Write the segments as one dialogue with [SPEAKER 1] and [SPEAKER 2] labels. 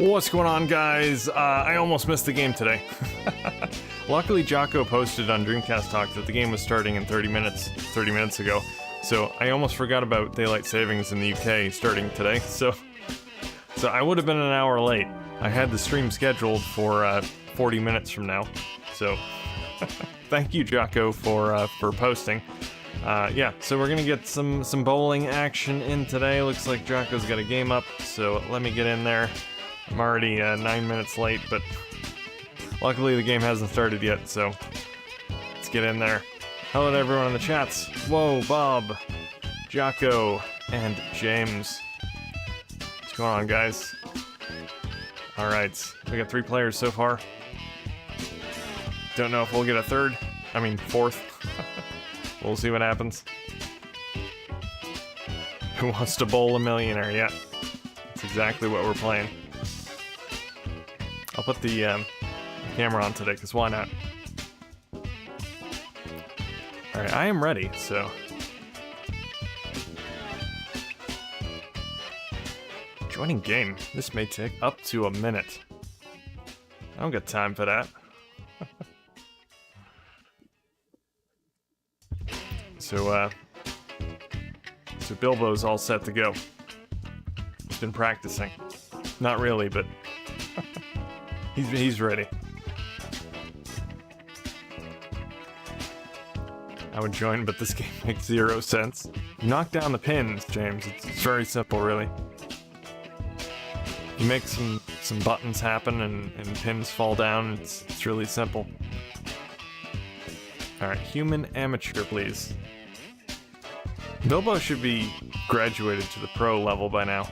[SPEAKER 1] What's going on, guys? I almost missed the game today. Luckily, Jocko posted on Dreamcast Talk that the game was starting in 30 minutes ago. So I almost forgot about daylight savings in the UK starting today. So I would have been an hour late. I had the stream scheduled for 40 minutes from now. So thank you, Jocko, for posting. Yeah, so we're gonna get some bowling action in today. Looks like Jocko's got a game up, so let me get in there. I'm already 9 minutes late, but luckily the game hasn't started yet, so let's get in there. Hello to everyone in the chats. Whoa, Bob, Jocko, and James. What's going on, guys? Alright, we got 3 players so far. Don't know if we'll get a fourth. We'll see what happens. Who wants to bowl a millionaire? Yeah, that's exactly what we're playing. I'll put the camera on today, because why not? Alright, I am ready, so... Joining game. This may take up to a minute. I don't got time for that. So Bilbo's all set to go. He's been practicing. Not really, but he's ready. I would join, but this game makes 0 sense. Knock down the pins, James. It's very simple, really. You make some buttons happen and pins fall down. It's really simple. Alright, human amateur, please. Bilbo should be graduated to the pro level by now.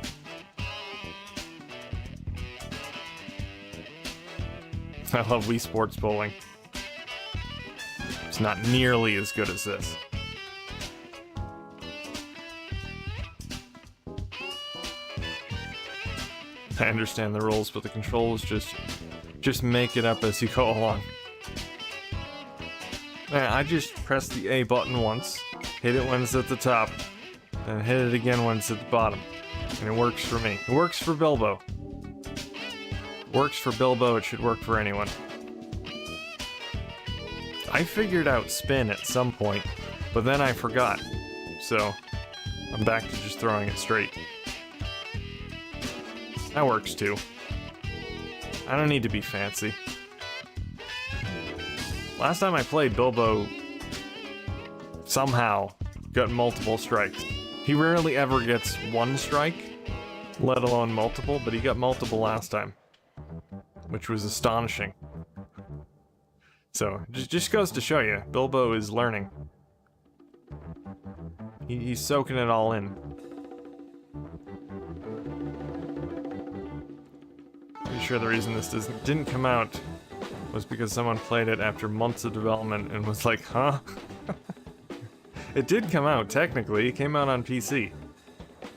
[SPEAKER 1] I love Wii Sports Bowling. It's not nearly as good as this. I understand the rules, but the controls just make it up as you go along. Man, I just press the A button once, hit it when it's at the top, then hit it again when it's at the bottom. And it works for me. It works for Bilbo. Works for Bilbo, it should work for anyone. I figured out spin at some point, but then I forgot. So, I'm back to just throwing it straight. That works too. I don't need to be fancy. Last time I played, Bilbo somehow got multiple strikes. He rarely ever gets 1 strike, let alone multiple, but he got multiple last time, which was astonishing. So, just goes to show you, Bilbo is learning. He's soaking it all in. Pretty sure the reason this didn't come out was because someone played it after months of development and was like, huh? It did come out, technically. It came out on PC. It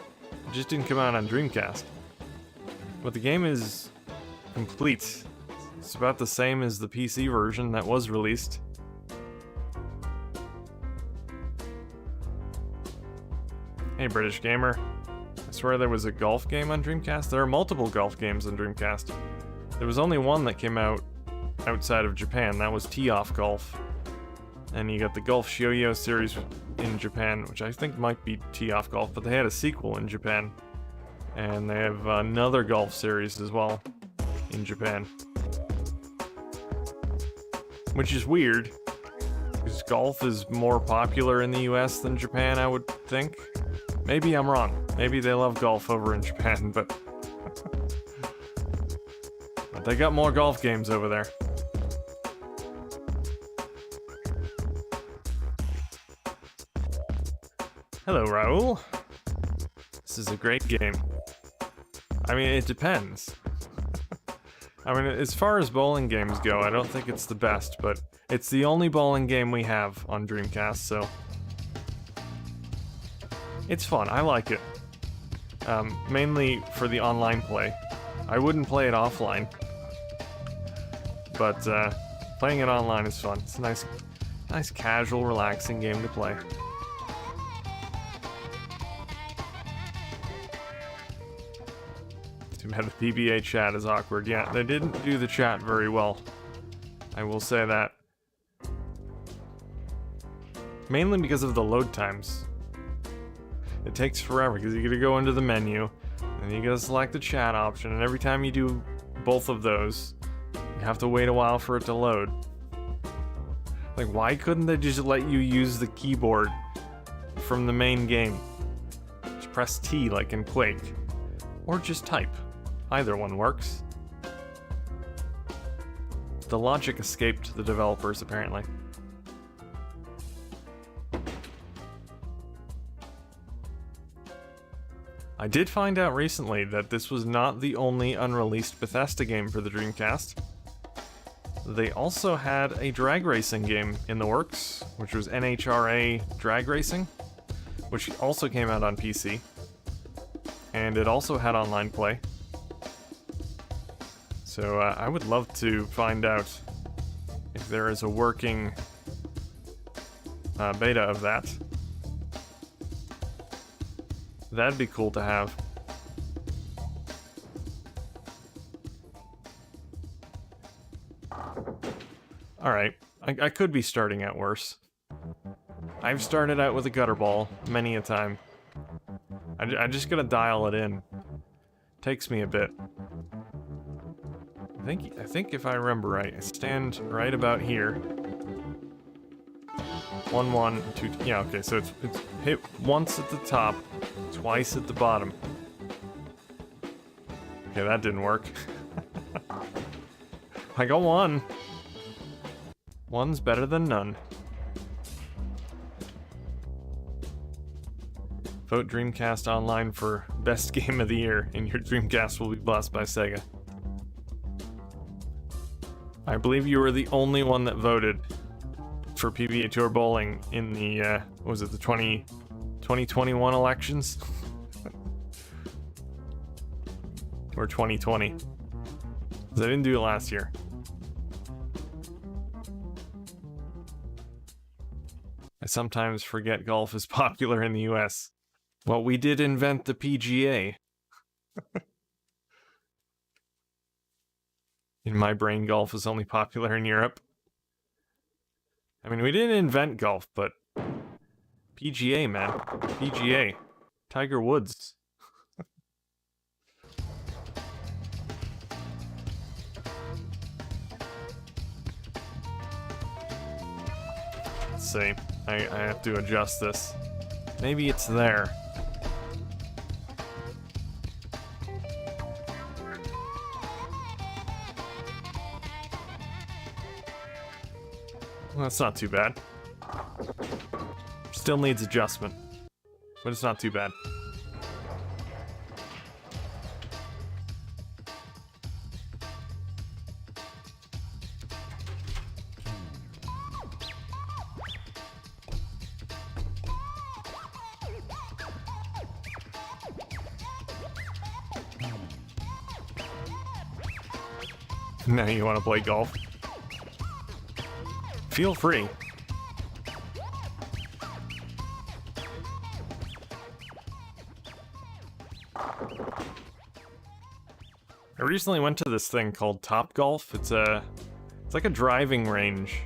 [SPEAKER 1] just didn't come out on Dreamcast. But the game is complete. It's about the same as the PC version that was released. Hey, British gamer. I swear there was a golf game on Dreamcast. There are multiple golf games on Dreamcast. There was only one that came out outside of Japan. That was Tee-Off Golf. And you got the Golf Shio-Yo series in Japan, which I think might be Tee-Off Golf, but they had a sequel in Japan. And they have another golf series as well in Japan. Which is weird, because golf is more popular in the US than Japan, I would think. Maybe I'm wrong. Maybe they love golf over in Japan, but... but they got more golf games over there. Hello, Raul. This is a great game. I mean, it depends. I mean, as far as bowling games go, I don't think it's the best, but it's the only bowling game we have on Dreamcast, so... it's fun, I like it. Mainly for the online play. I wouldn't play it offline. But, playing it online is fun. It's a nice casual, relaxing game to play. Too bad the PBA chat is awkward. Yeah, they didn't do the chat very well. I will say that. Mainly because of the load times. It takes forever because you gotta go into the menu, and you gotta select the chat option, and every time you do both of those, you have to wait a while for it to load. Like, why couldn't they just let you use the keyboard from the main game? Just press T like in Quake. Or just type. Either one works. The logic escaped the developers, apparently. I did find out recently that this was not the only unreleased Bethesda game for the Dreamcast. They also had a drag racing game in the works, which was NHRA Drag Racing, which also came out on PC. And it also had online play. So I would love to find out if there is a working beta of that. That'd be cool to have. Alright, I could be starting out worse. I've started out with a gutter ball many a time. I just gotta dial it in. Takes me a bit. I think if I remember right, I stand right about here. 1, 1, 2, yeah, okay, so it's hit once at the top, twice at the bottom. Okay, that didn't work. I got 1. 1's better than none. Vote Dreamcast Online for Best Game of the Year, and your Dreamcast will be blessed by Sega. I believe you were the only one that voted for PBA Tour Bowling in the, what was it, the 2021 elections? Or 2020. Because I didn't do it last year. I sometimes forget golf is popular in the US. Well, we did invent the PGA. In my brain, golf is only popular in Europe. I mean, we didn't invent golf, but PGA, man. PGA. Tiger Woods. Let's see. I have to adjust this. Maybe it's there. Well, that's not too bad. Still needs adjustment, but it's not too bad. Now you want to play golf? Feel free. I recently went to this thing called Top Golf. It's like a driving range,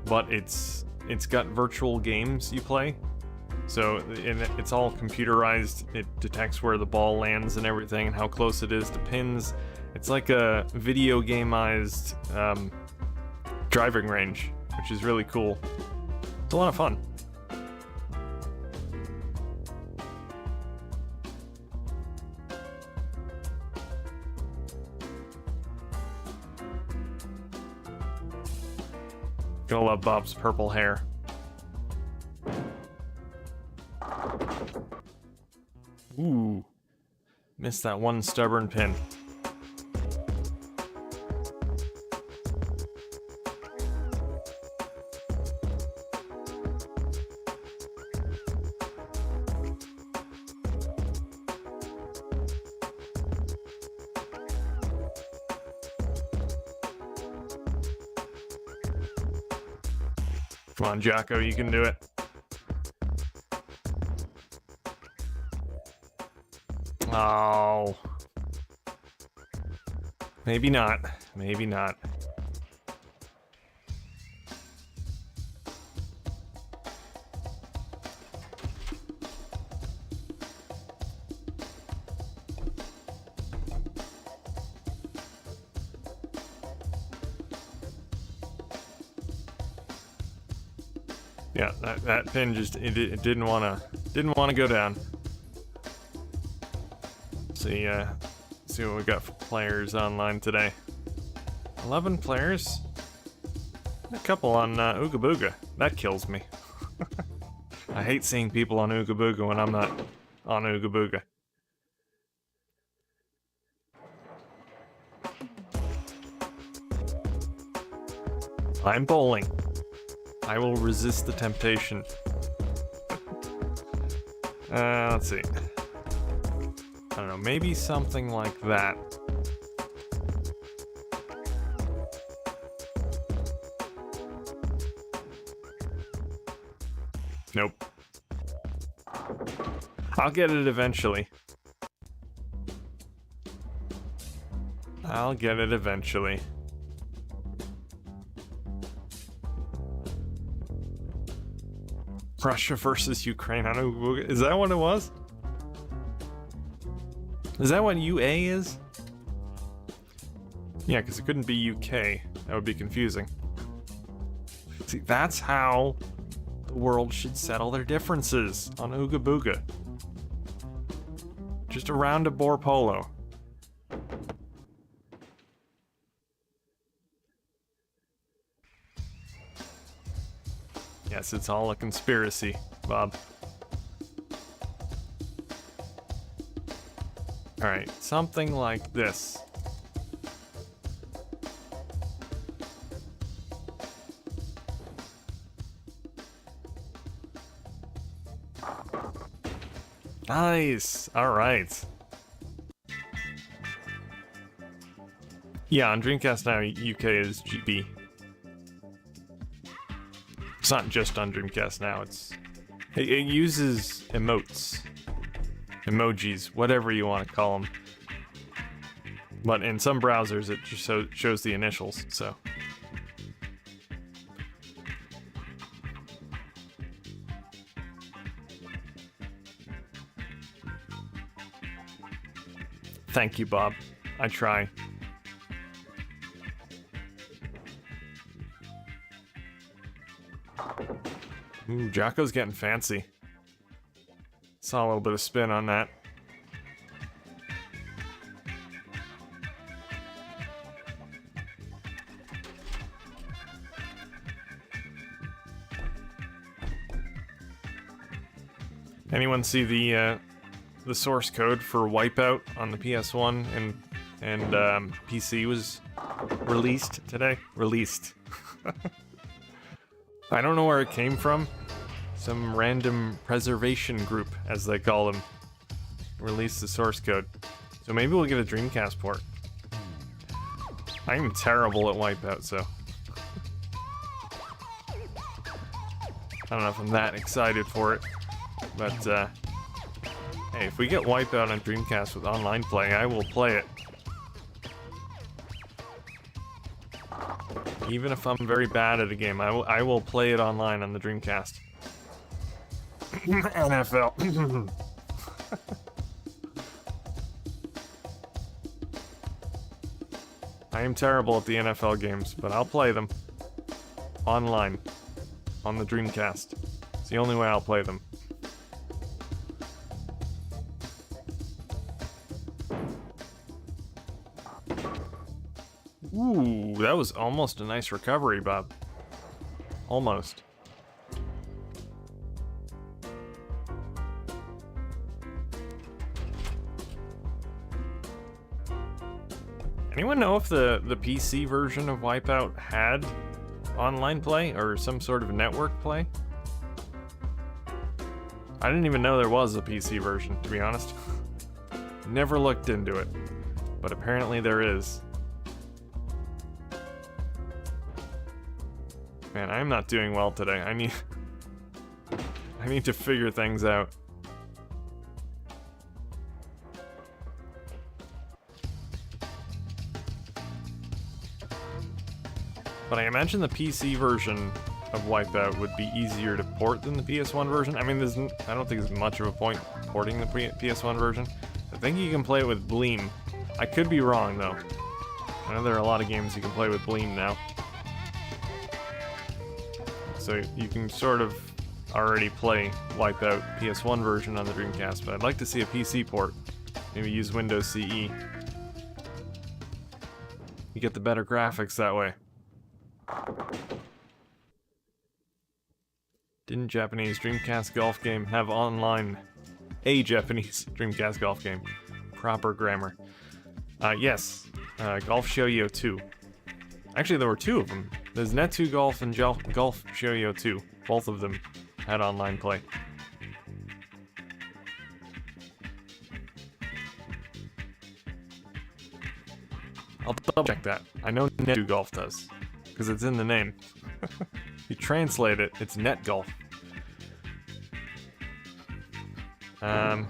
[SPEAKER 1] but it's got virtual games you play. So it's all computerized. It detects where the ball lands and everything and how close it is to pins. It's like a video gameized driving range, which is really cool. It's a lot of fun. Gonna love Bob's purple hair. Ooh. Missed that one stubborn pin. Come on, Jocko, you can do it. Oh. Maybe not. Maybe not. Yeah, that pin just it didn't wanna go down. See what we got for players online today. 11 players. A couple on Ooga Booga. That kills me. I hate seeing people on Ooga Booga when I'm not on Ooga Booga. I'm bowling. I will resist the temptation. Let's see. I don't know, maybe something like that. Nope. I'll get it eventually. I'll get it eventually. Russia versus Ukraine on Ooga Booga. Is that what it was? Is that what UA is? Yeah, because it couldn't be UK. That would be confusing. See, that's how the world should settle their differences on Ooga Booga. Just a round of boar polo. Yes, it's all a conspiracy, Bob. Alright, something like this. Nice! Alright. Yeah, on Dreamcast now, UK is GB. It's not just on Dreamcast now, it uses emotes. Emojis, whatever you want to call them. But in some browsers it just shows the initials, so. Thank you, Bob. I try. Ooh, Jocko's getting fancy. Saw a little bit of spin on that. Anyone see the source code for Wipeout on the PS1 and PC was released today? Released. I don't know where it came from. Some random preservation group, as they call them, released the source code. So maybe we'll get a Dreamcast port. I'm terrible at Wipeout, so I don't know if I'm that excited for it. But hey, if we get Wipeout on Dreamcast with online play, I will play it. Even if I'm very bad at a game, I will play it online on the Dreamcast. NFL. I am terrible at the NFL games, but I'll play them. Online. On the Dreamcast. It's the only way I'll play them. Ooh, that was almost a nice recovery, Bob. Almost. Anyone know if the PC version of Wipeout had online play or some sort of network play? I didn't even know there was a PC version, to be honest. Never looked into it, but apparently there is. Man, I'm not doing well today. I need to figure things out. But I imagine the PC version of Wipeout would be easier to port than the PS1 version. I mean, I don't think there's much of a point porting the PS1 version. I think you can play it with Bleem. I could be wrong, though. I know there are a lot of games you can play with Bleem now. So you can sort of already play Wipeout PS1 version on the Dreamcast, but I'd like to see a PC port. Maybe use Windows CE. You get the better graphics that way. Didn't Japanese Dreamcast golf game have online? A Japanese Dreamcast golf game. Proper grammar. Yes. Golf Shoyo 2. Actually, there were two of them. There's Net2 Golf and Golf Shoyo 2. Both of them had online play. I'll double check that. I know Net2 Golf does, because it's in the name. You translate it, it's Net Golf. Yeah,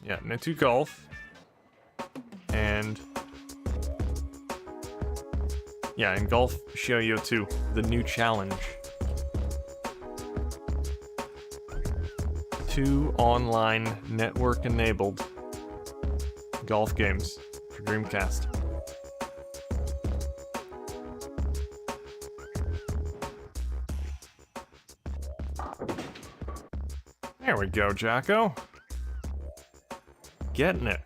[SPEAKER 1] Net2 Golf. And yeah, and Golf Shoyo 2, the new challenge. 2 online network-enabled golf games for Dreamcast. There we go, Jocko. Getting it.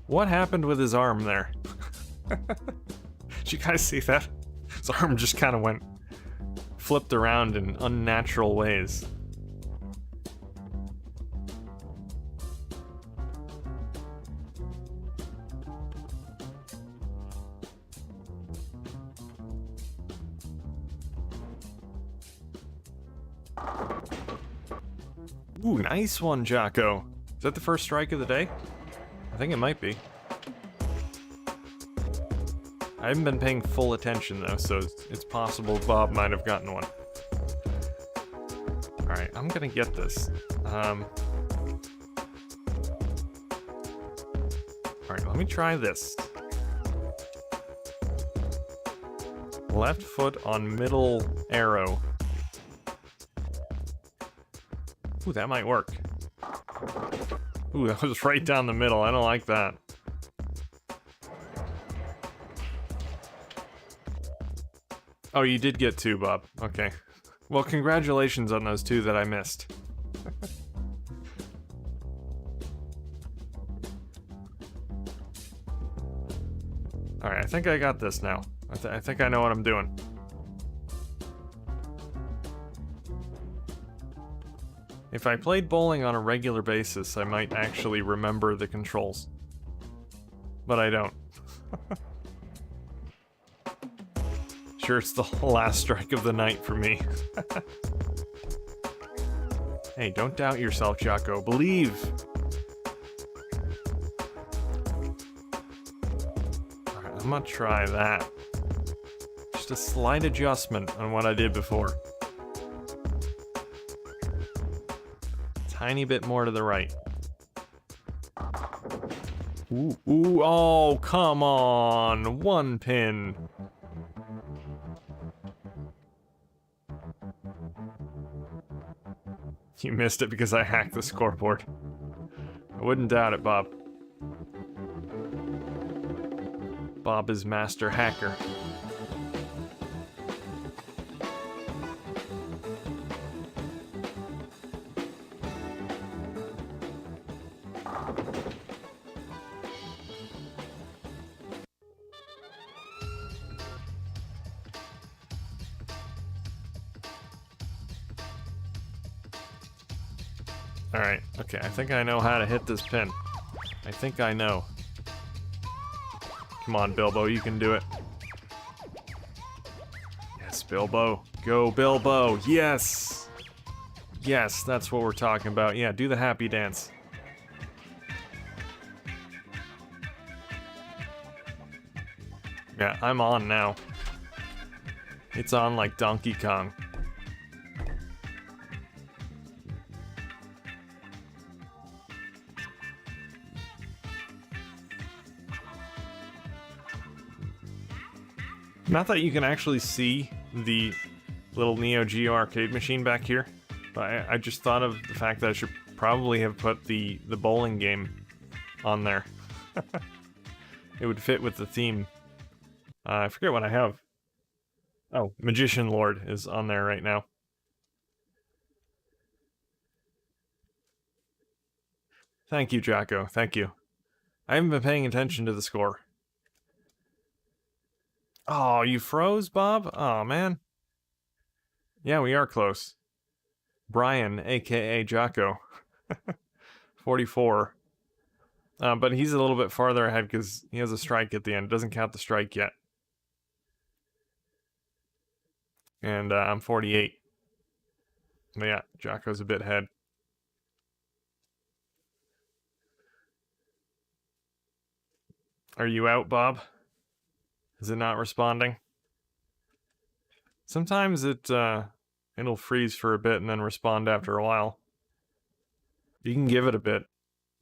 [SPEAKER 1] What happened with his arm there? Did you guys see that? His arm just kind of flipped around in unnatural ways. Ooh, nice one, Jocko. Is that the first strike of the day? I think it might be. I haven't been paying full attention though, so it's possible Bob might have gotten one. Alright, I'm gonna get this. Alright, let me try this. Left foot on middle arrow. Ooh, that might work. Ooh, that was right down the middle. I don't like that. Oh, you did get 2, Bob. Okay. Well, congratulations on those 2 that I missed. Alright, I think I got this now. I think I know what I'm doing. If I played bowling on a regular basis, I might actually remember the controls. But I don't. Sure, it's the last strike of the night for me. Hey, don't doubt yourself, Jocko. Believe! Alright, I'm gonna try that. Just a slight adjustment on what I did before. Tiny bit more to the right. Ooh, ooh, oh, come on! 1 pin! You missed it because I hacked the scoreboard. I wouldn't doubt it, Bob. Bob is master hacker. Alright, okay, I think I know how to hit this pin. I think I know. Come on, Bilbo, you can do it. Yes, Bilbo. Go, Bilbo! Yes! Yes, that's what we're talking about. Yeah, do the happy dance. Yeah, I'm on now. It's on like Donkey Kong. Not that you can actually see the little Neo Geo arcade machine back here, but I just thought of the fact that I should probably have put the bowling game on there. It would fit with the theme. I forget what I have. Oh, Magician Lord is on there right now. Thank you, Jocko. Thank you. I haven't been paying attention to the score. Oh, you froze, Bob? Oh, man. Yeah, we are close. Brian, aka Jocko. 44. But he's a little bit farther ahead because he has a strike at the end. Doesn't count the strike yet. And I'm 48. But yeah, Jocko's a bit ahead. Are you out, Bob? Is it not responding? Sometimes it'll freeze for a bit and then respond after a while. You can give it a bit,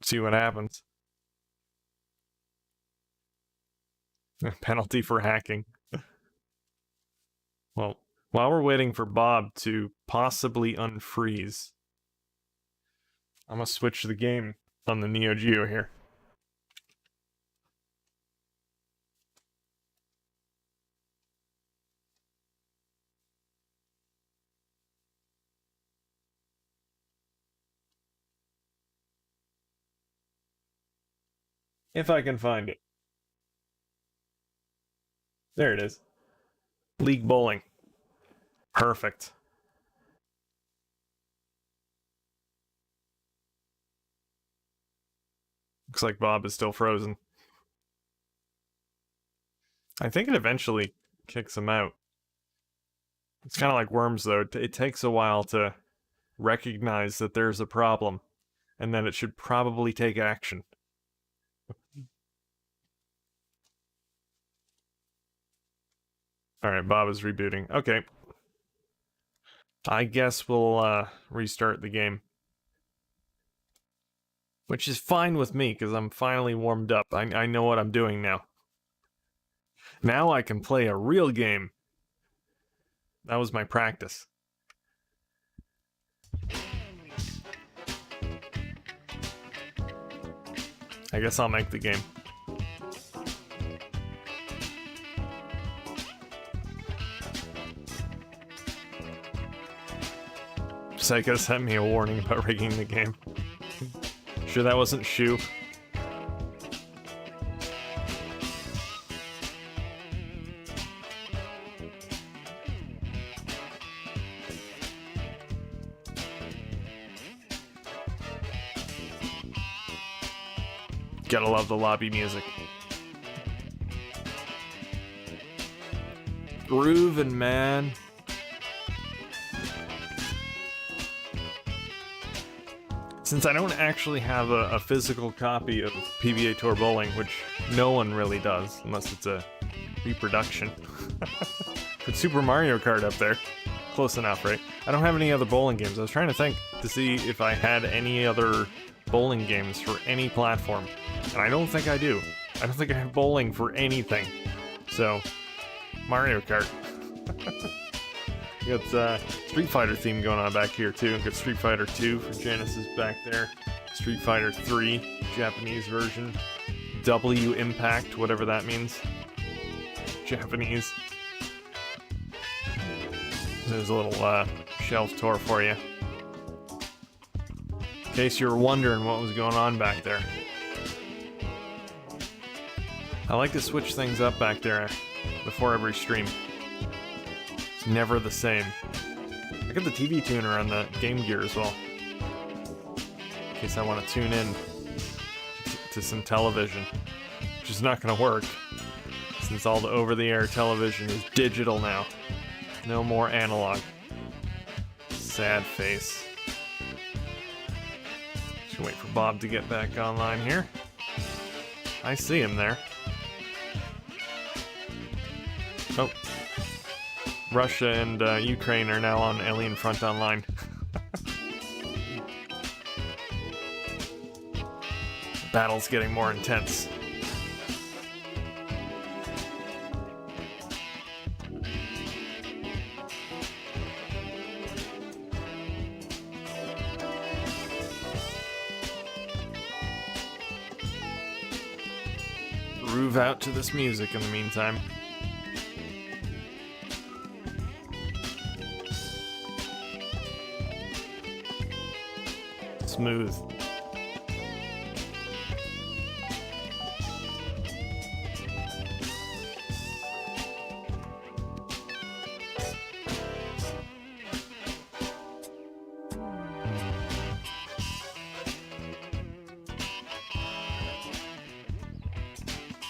[SPEAKER 1] see what happens. Penalty for hacking. Well, while we're waiting for Bob to possibly unfreeze, I'm gonna switch the game on the Neo Geo here. If I can find it. There it is. League Bowling. Perfect. Looks like Bob is still frozen. I think it eventually kicks him out. It's kind of like Worms, though. It takes a while to recognize that there's a problem, and then it should probably take action. Alright, Bob is rebooting. Okay. I guess we'll restart the game. Which is fine with me, because I'm finally warmed up. I know what I'm doing now. Now I can play a real game. That was my practice. I guess I'll make the game. Psycho sent me a warning about rigging the game. Sure that wasn't Shu? Gotta love the lobby music. Groovin', man. Since I don't actually have a physical copy of PBA Tour Bowling, which no one really does, unless it's a reproduction. Put Super Mario Kart up there. Close enough, right? I don't have any other bowling games. I was trying to think to see if I had any other bowling games for any platform. And I don't think I do. I don't think I have bowling for anything. So, Mario Kart. We got Street Fighter theme going on back here too. Got Street Fighter 2 for Genesis back there. Street Fighter 3, Japanese version. W Impact, whatever that means. Japanese. There's a little shelf tour for you. In case you were wondering what was going on back there. I like to switch things up back there before every stream. It's never the same. I got the TV tuner on the Game Gear as well. In case I want to tune in to some television. Which is not going to work, since all the over-the-air television is digital now. No more analog. Sad face. Just wait for Bob to get back online here. I see him there. Oh. Russia and Ukraine are now on Alien Front Online. Battle's getting more intense. groove out to this music in the meantime. Smooth.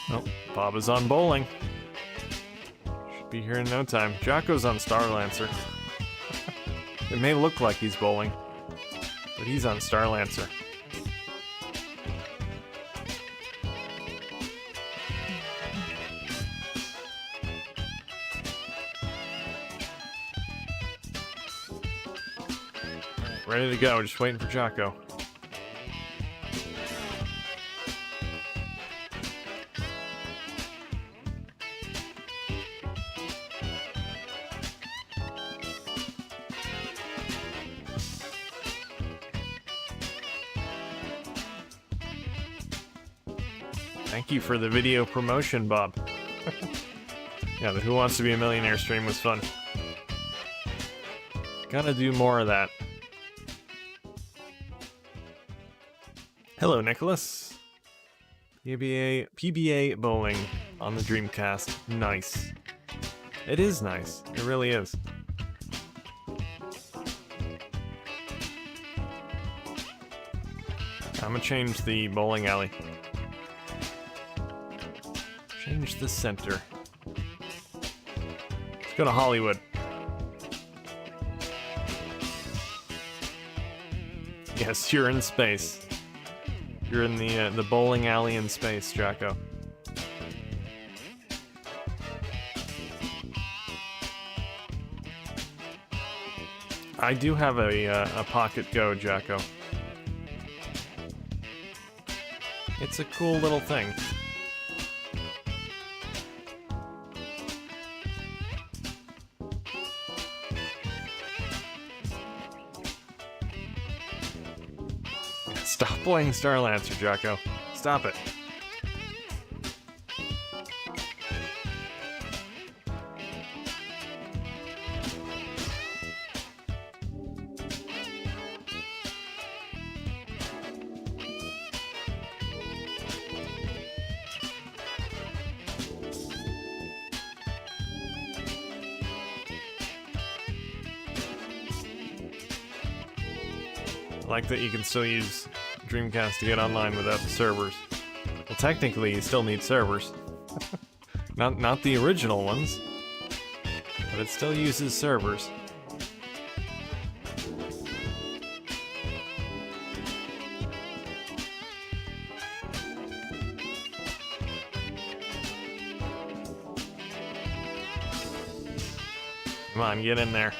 [SPEAKER 1] Oh, Bob is on bowling. Should be here in no time. Jocko's on Starlancer. It may look like he's bowling, but he's on Starlancer. Ready to go, just waiting for Jocko. Thank you for the video promotion, Bob. Yeah, the Who Wants to Be a Millionaire stream was fun. Gotta do more of that. Hello, Nicholas. PBA bowling on the Dreamcast. Nice. It is nice. It really is. I'm gonna change the bowling alley. Change the center. Let's go to Hollywood. Yes, you're in space. You're in the bowling alley in space, Jocko. I do have a Pocket Go, Jocko. It's a cool little thing. Stop playing Starlancer, Jocko. Stop it. I like that you can still use Dreamcast to get online without the servers. Well, technically, you still need servers. not the original ones, but it still uses servers. Come on, get in there.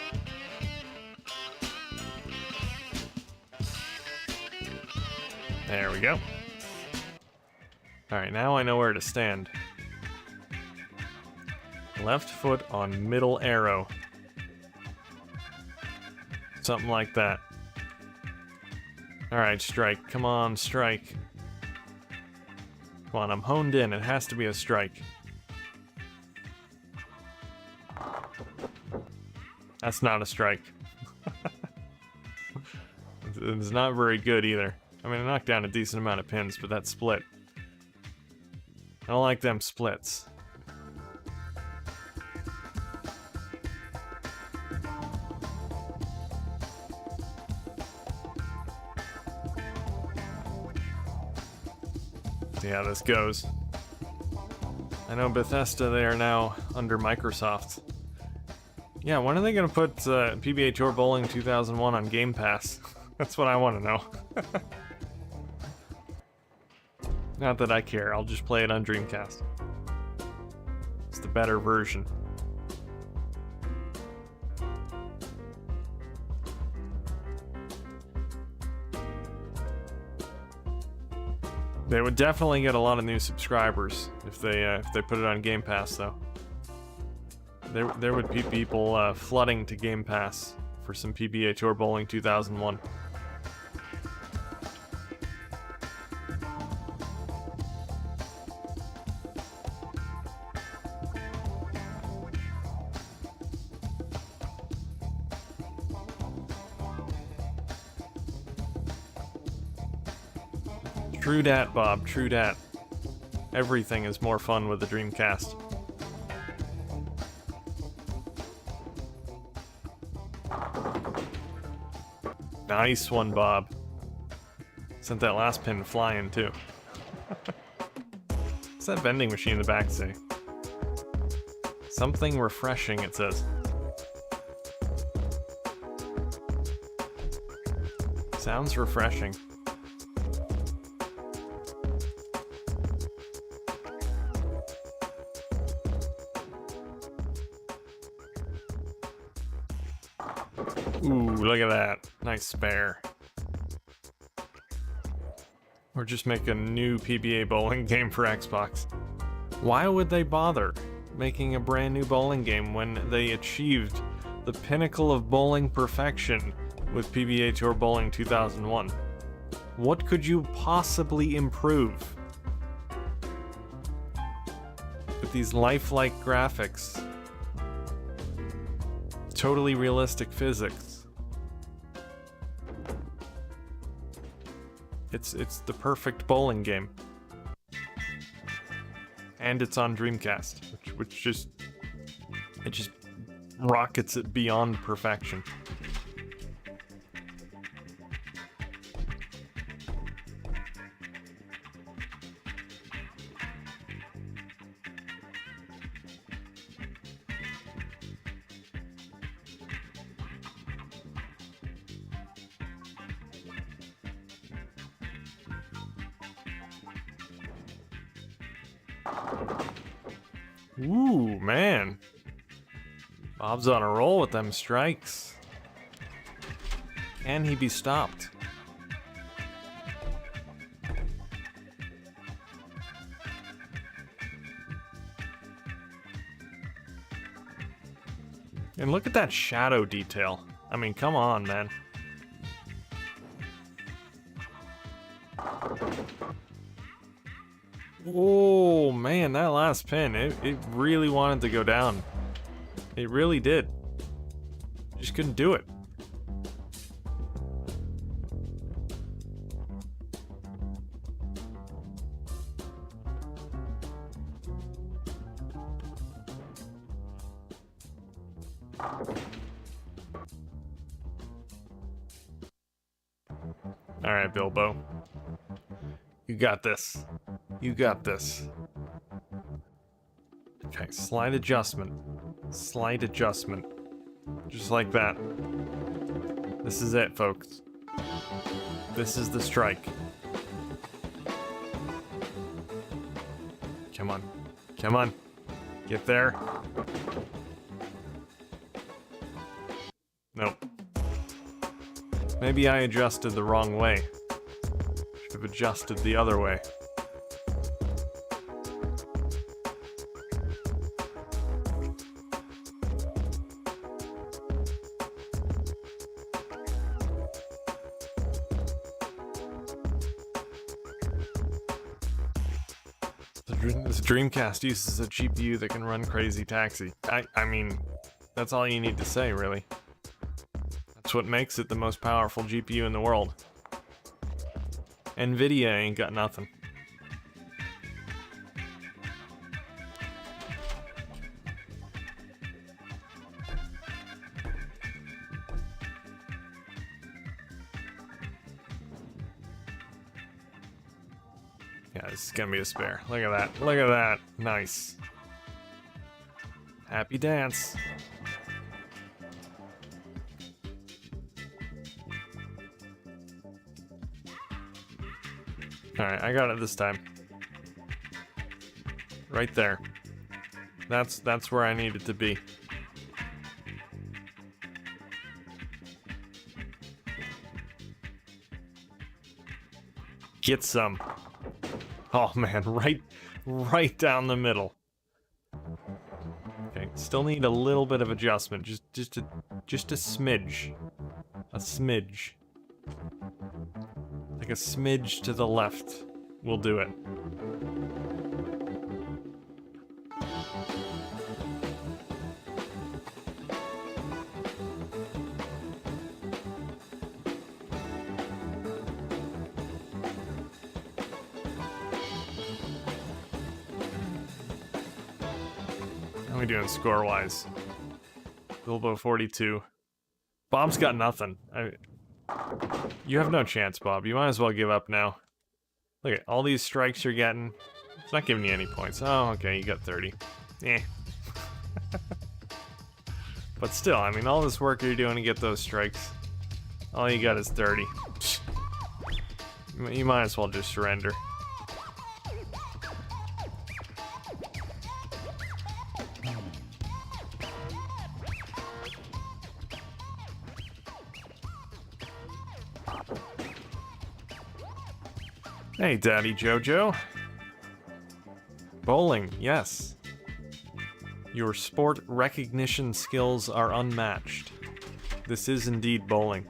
[SPEAKER 1] There we go. Alright, now I know where to stand. Left foot on middle arrow. Something like that. Alright, strike. Come on, strike. Come on, I'm honed in. It has to be a strike. That's not a strike. It's not very good either. I mean, I knocked down a decent amount of pins, but that split. I don't like them splits. See how this goes. I know Bethesda, they are now under Microsoft. Yeah, when are they gonna put PBA Tour Bowling 2001 on Game Pass? That's what I want to know. Not that I care, I'll just play it on Dreamcast. It's the better version. They would definitely get a lot of new subscribers if they put it on Game Pass, though. There would be people flooding to Game Pass for some PBA Tour Bowling 2001. True dat, Bob, true dat. Everything is more fun with the Dreamcast. Nice one, Bob. Sent that last pin flying, too. What's that vending machine in the back say? Something refreshing, it says. Sounds refreshing. Ooh, look at that. Nice spare. Or just make a new PBA bowling game for Xbox. Why would they bother making a brand new bowling game when they achieved the pinnacle of bowling perfection with PBA Tour Bowling 2001? What could you possibly improve? With these lifelike graphics, totally realistic physics. It's the perfect bowling game. And it's on Dreamcast, which just rockets it beyond perfection. Ooh, man. Bob's on a roll with them strikes. Can he be stopped? And look at that shadow detail. I mean, come on, man. Oh man, that last pin, it really wanted to go down. It really did. Just couldn't do it. Alright, Bilbo. You got this. You got this. Okay, slight adjustment. Slight adjustment. Just like that. This is it, folks. This is the strike. Come on. Come on. Get there. Nope. Maybe I adjusted the wrong way. Should have adjusted the other way. This Dreamcast uses a GPU that can run Crazy Taxi. I mean, that's all you need to say, really. That's what makes it the most powerful GPU in the world. Nvidia ain't got nothing. Yeah, this is gonna be a spare. Look at that. Look at that. Nice. Happy dance. Alright, I got it this time. Right there. That's where I need it to be. Get some. Oh man, right down the middle. Okay, still need a little bit of adjustment, just a smidge. A smidge. Like a smidge to the left will do it. we doing score-wise? Bilbo 42. Bob's got nothing. You have no chance, Bob. You might as well give up now. Look at all these strikes you're getting. It's not giving you any points. Oh, okay, you got 30. Eh. But still, I mean, all this work you're doing to get those strikes, all you got is 30. You might as well just surrender. Hey, Daddy Jojo. Bowling, yes. Your sport recognition skills are unmatched. This is indeed bowling.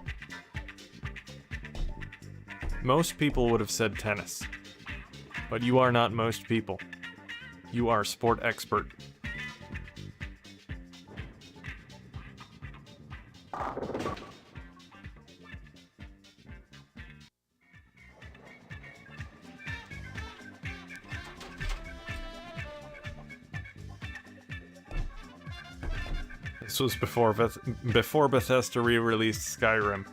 [SPEAKER 1] Most people would have said tennis, but you are not most people. You are a sport expert. This was before Bethesda re-released Skyrim.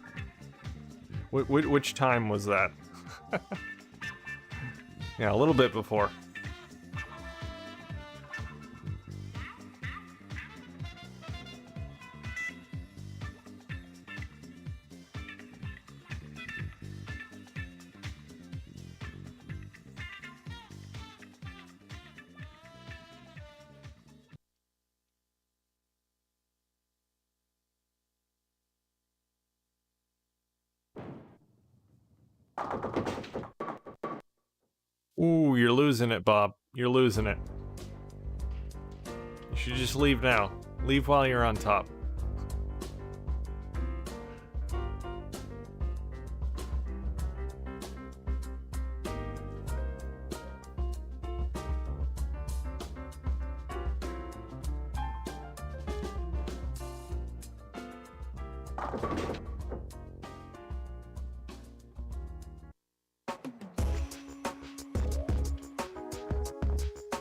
[SPEAKER 1] Which time was that? Yeah, a little bit before. Ooh, you're losing it, Bob. You're losing it. You should just leave now. Leave while you're on top.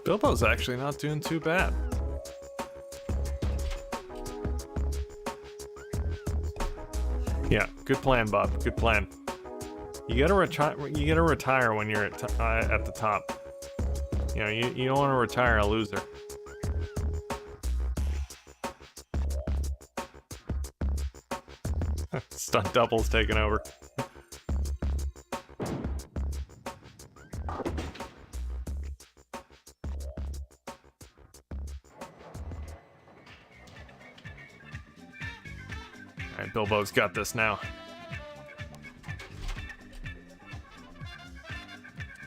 [SPEAKER 1] Bilbo's actually not doing too bad. Yeah, good plan, Bob. Good plan. You gotta retire when you're at the top. You know, you don't want to retire a loser. Stunt double's taking over. Alright, Bilbo's got this now.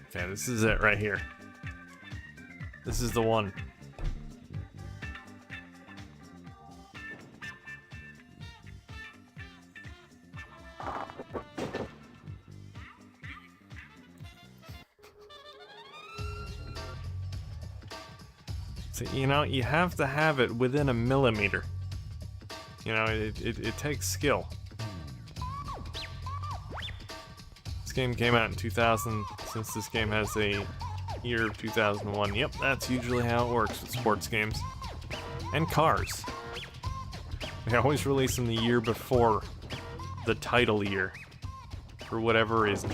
[SPEAKER 1] Okay, this is it right here. This is the one. So, you know, you have to have it within a millimeter. You know, it takes skill. This game came out in 2000, since this game has a year of 2001. Yep, that's usually how it works with sports games. And cars. They always release them the year before the title year, for whatever reason.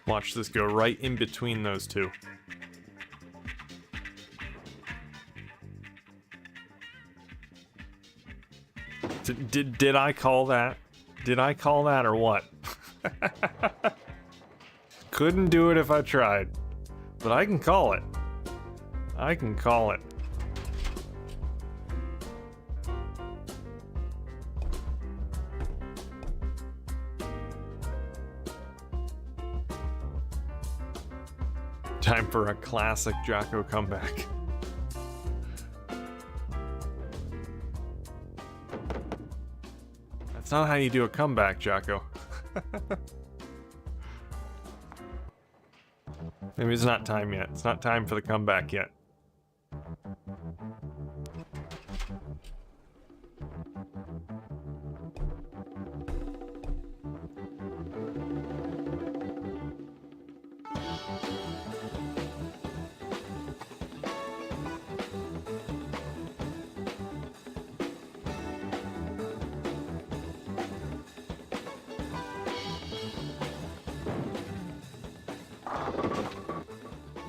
[SPEAKER 1] Watch this go right in between those two. Did I call that? Did I call that or what? Couldn't do it if I tried. But I can call it. I can call it. Time for a classic Jocko comeback. That's not how you do a comeback, Jocko. Maybe it's not time yet. It's not time for the comeback yet.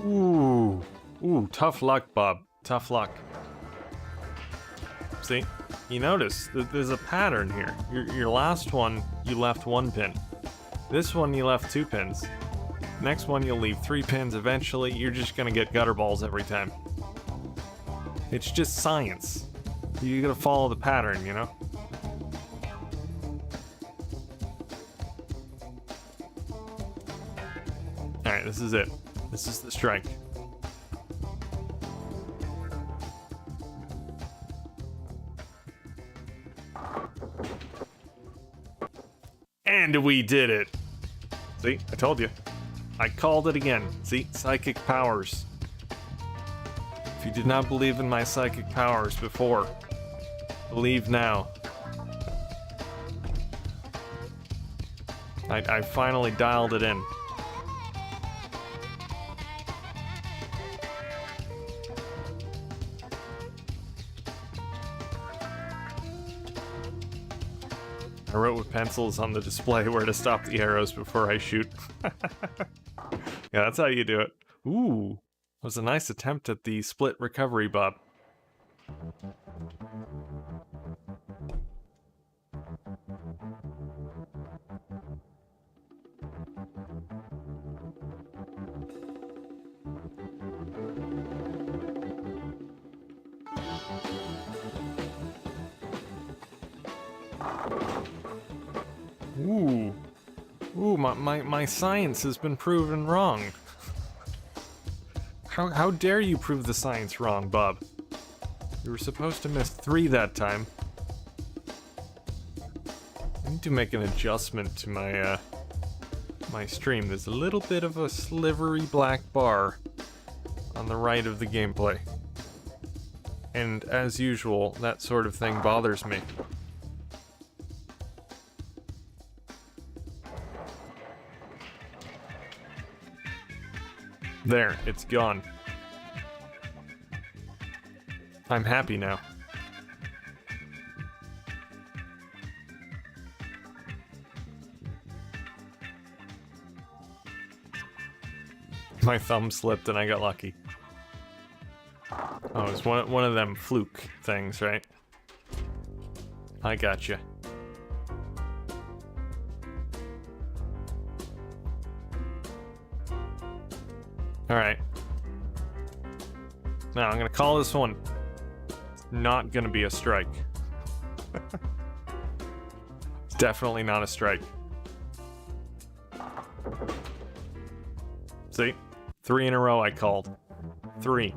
[SPEAKER 1] Ooh. Ooh, tough luck, Bob. Tough luck. See? You notice that there's a pattern here. Your last one, you left 1 pin. This one, you left 2 pins. Next one, you'll leave 3 pins. Eventually, you're just gonna get gutter balls every time. It's just science. You gotta follow the pattern, you know? Alright, this is it. This is the strike. And we did it! See, I told you. I called it again. See, psychic powers. If you did not believe in my psychic powers before, believe now. I finally dialed it in. I wrote with pencils on the display where to stop the arrows before I shoot. Yeah, that's how you do it. Ooh, that was a nice attempt at the split recovery, Bob. Ooh. Ooh, my science has been proven wrong. How dare you prove the science wrong, Bob? You were supposed to miss 3 that time. I need to make an adjustment to my, my stream. There's a little bit of a slivery black bar on the right of the gameplay. And as usual, that sort of thing bothers me. There, it's gone. I'm happy now. My thumb slipped and I got lucky. Oh, it's one of them fluke things, right? I gotcha. Alright. Now, I'm gonna call this one. It's not gonna be a strike. It's definitely not a strike. See? 3 in a row I called. 3.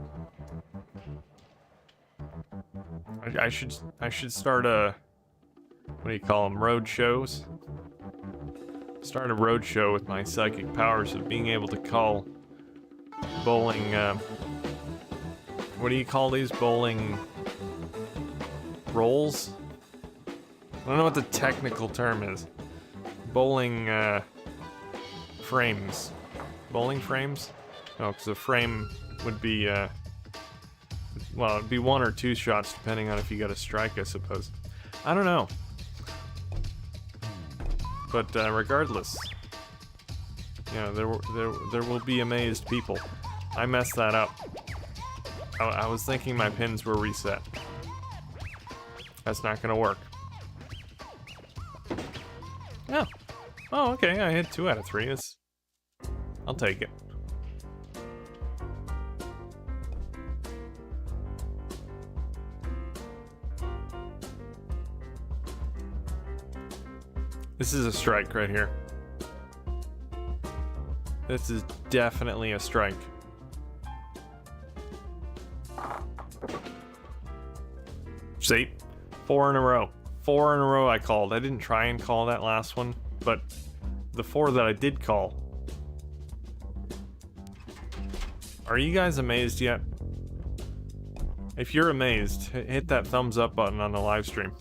[SPEAKER 1] I should start a... What do you call them? Road shows? Start a road show with my psychic powers of being able to call... bowling, what do you call these? Bowling rolls? I don't know what the technical term is. Bowling, frames. Bowling frames? Oh, because a frame would be, well, it'd be 1 or 2 shots depending on if you got a strike, I suppose. I don't know. But, regardless, you know, there will be amazed people. I messed that up. I was thinking my pins were reset. That's not gonna work. Oh. Oh, okay, I hit 2 out of 3. I'll take it. This is a strike right here. This is definitely a strike. See? 4 in a row. 4 in a row I called. I didn't try and call that last one, but the 4 that I did call. Are you guys amazed yet? If you're amazed, hit that thumbs up button on the live stream.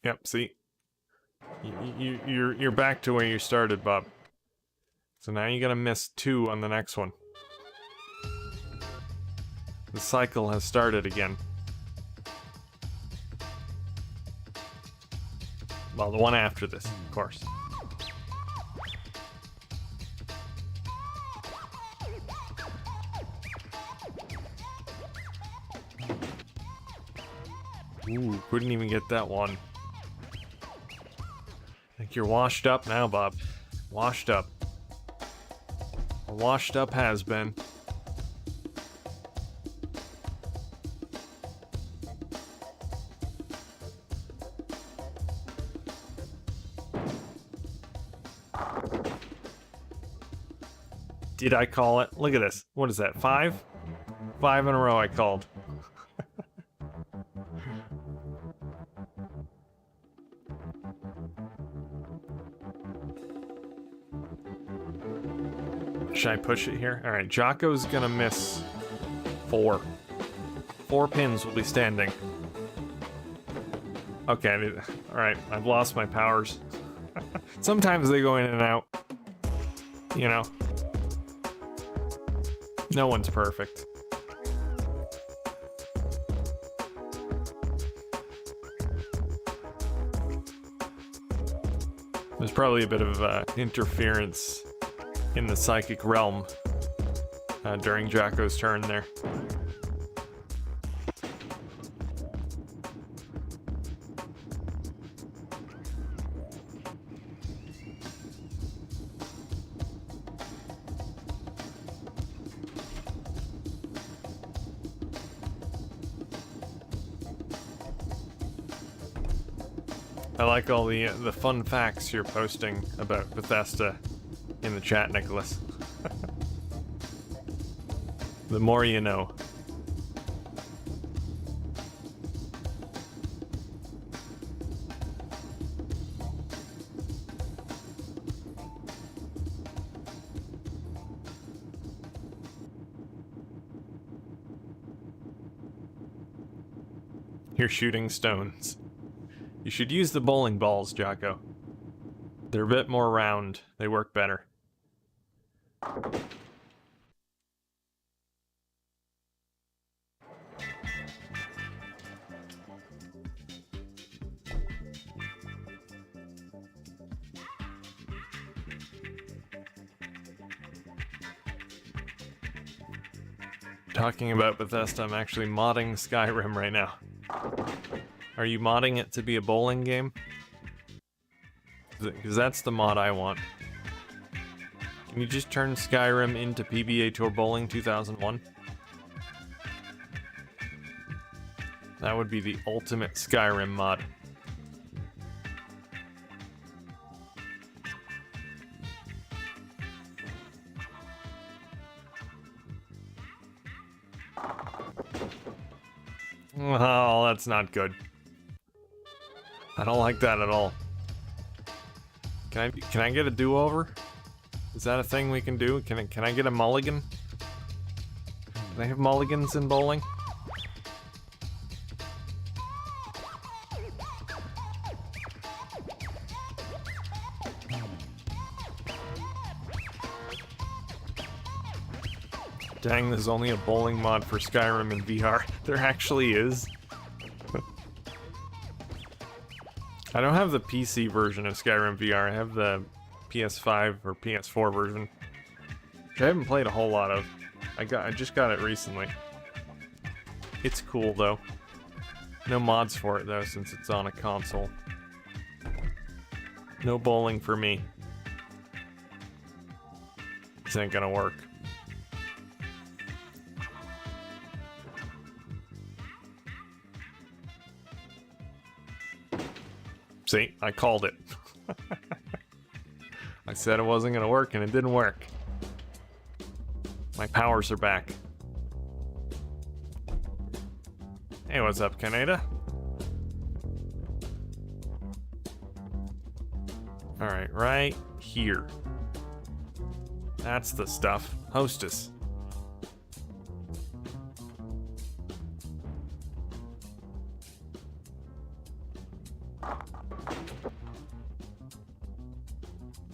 [SPEAKER 1] Yep, see? You're back to where you started, Bob. So now you're gonna miss 2 on the next one. The cycle has started again. Well, the one after this, of course. Ooh, couldn't even get that one. I think you're washed up now, Bob. Washed up. A washed up has been. Did I call it? Look at this. What is that? 5? 5 in a row I called. Should I push it here? Alright, Jocko's gonna miss 4. 4 pins will be standing. Okay, alright, I've lost my powers. Sometimes they go in and out. You know. No one's perfect. There's probably a bit of interference in the psychic realm during Jocko's turn there. I like all the fun facts you're posting about Bethesda in the chat, Nicholas. The more you know. You're shooting stones. You should use the bowling balls, Jocko. They're a bit more round. They work better. Talking about Bethesda, I'm actually modding Skyrim right now. Are you modding it to be a bowling game? Because that's the mod I want. Can you just turn Skyrim into PBA Tour Bowling 2001? That would be the ultimate Skyrim mod. Oh, that's not good. I don't like that at all. Can I get a do-over? Is that a thing we can do? Can I get a mulligan? Do they have mulligans in bowling? Dang, there's only a bowling mod for Skyrim in VR. There actually is. I don't have the PC version of Skyrim VR. I have the PS5 or PS4 version, which I haven't played a whole lot of. I just got it recently. It's cool though. No mods for it though, since it's on a console. No bowling for me. This ain't gonna work. See, I called it. I said it wasn't gonna work and it didn't work. My powers are back. Hey, what's up, Canada? Alright, right here. That's the stuff. Hostess.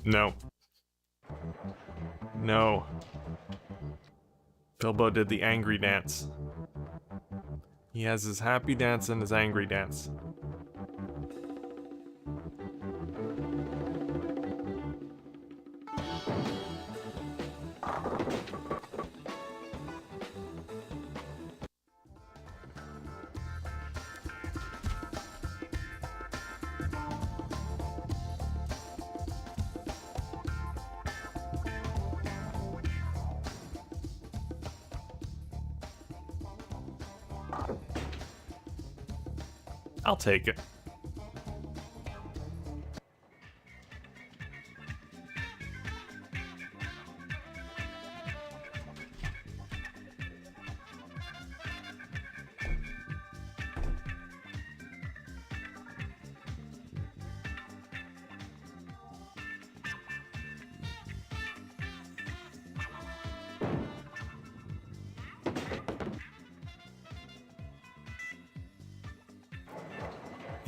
[SPEAKER 1] No. No. Bilbo did the angry dance. He has his happy dance and his angry dance. I'll take it.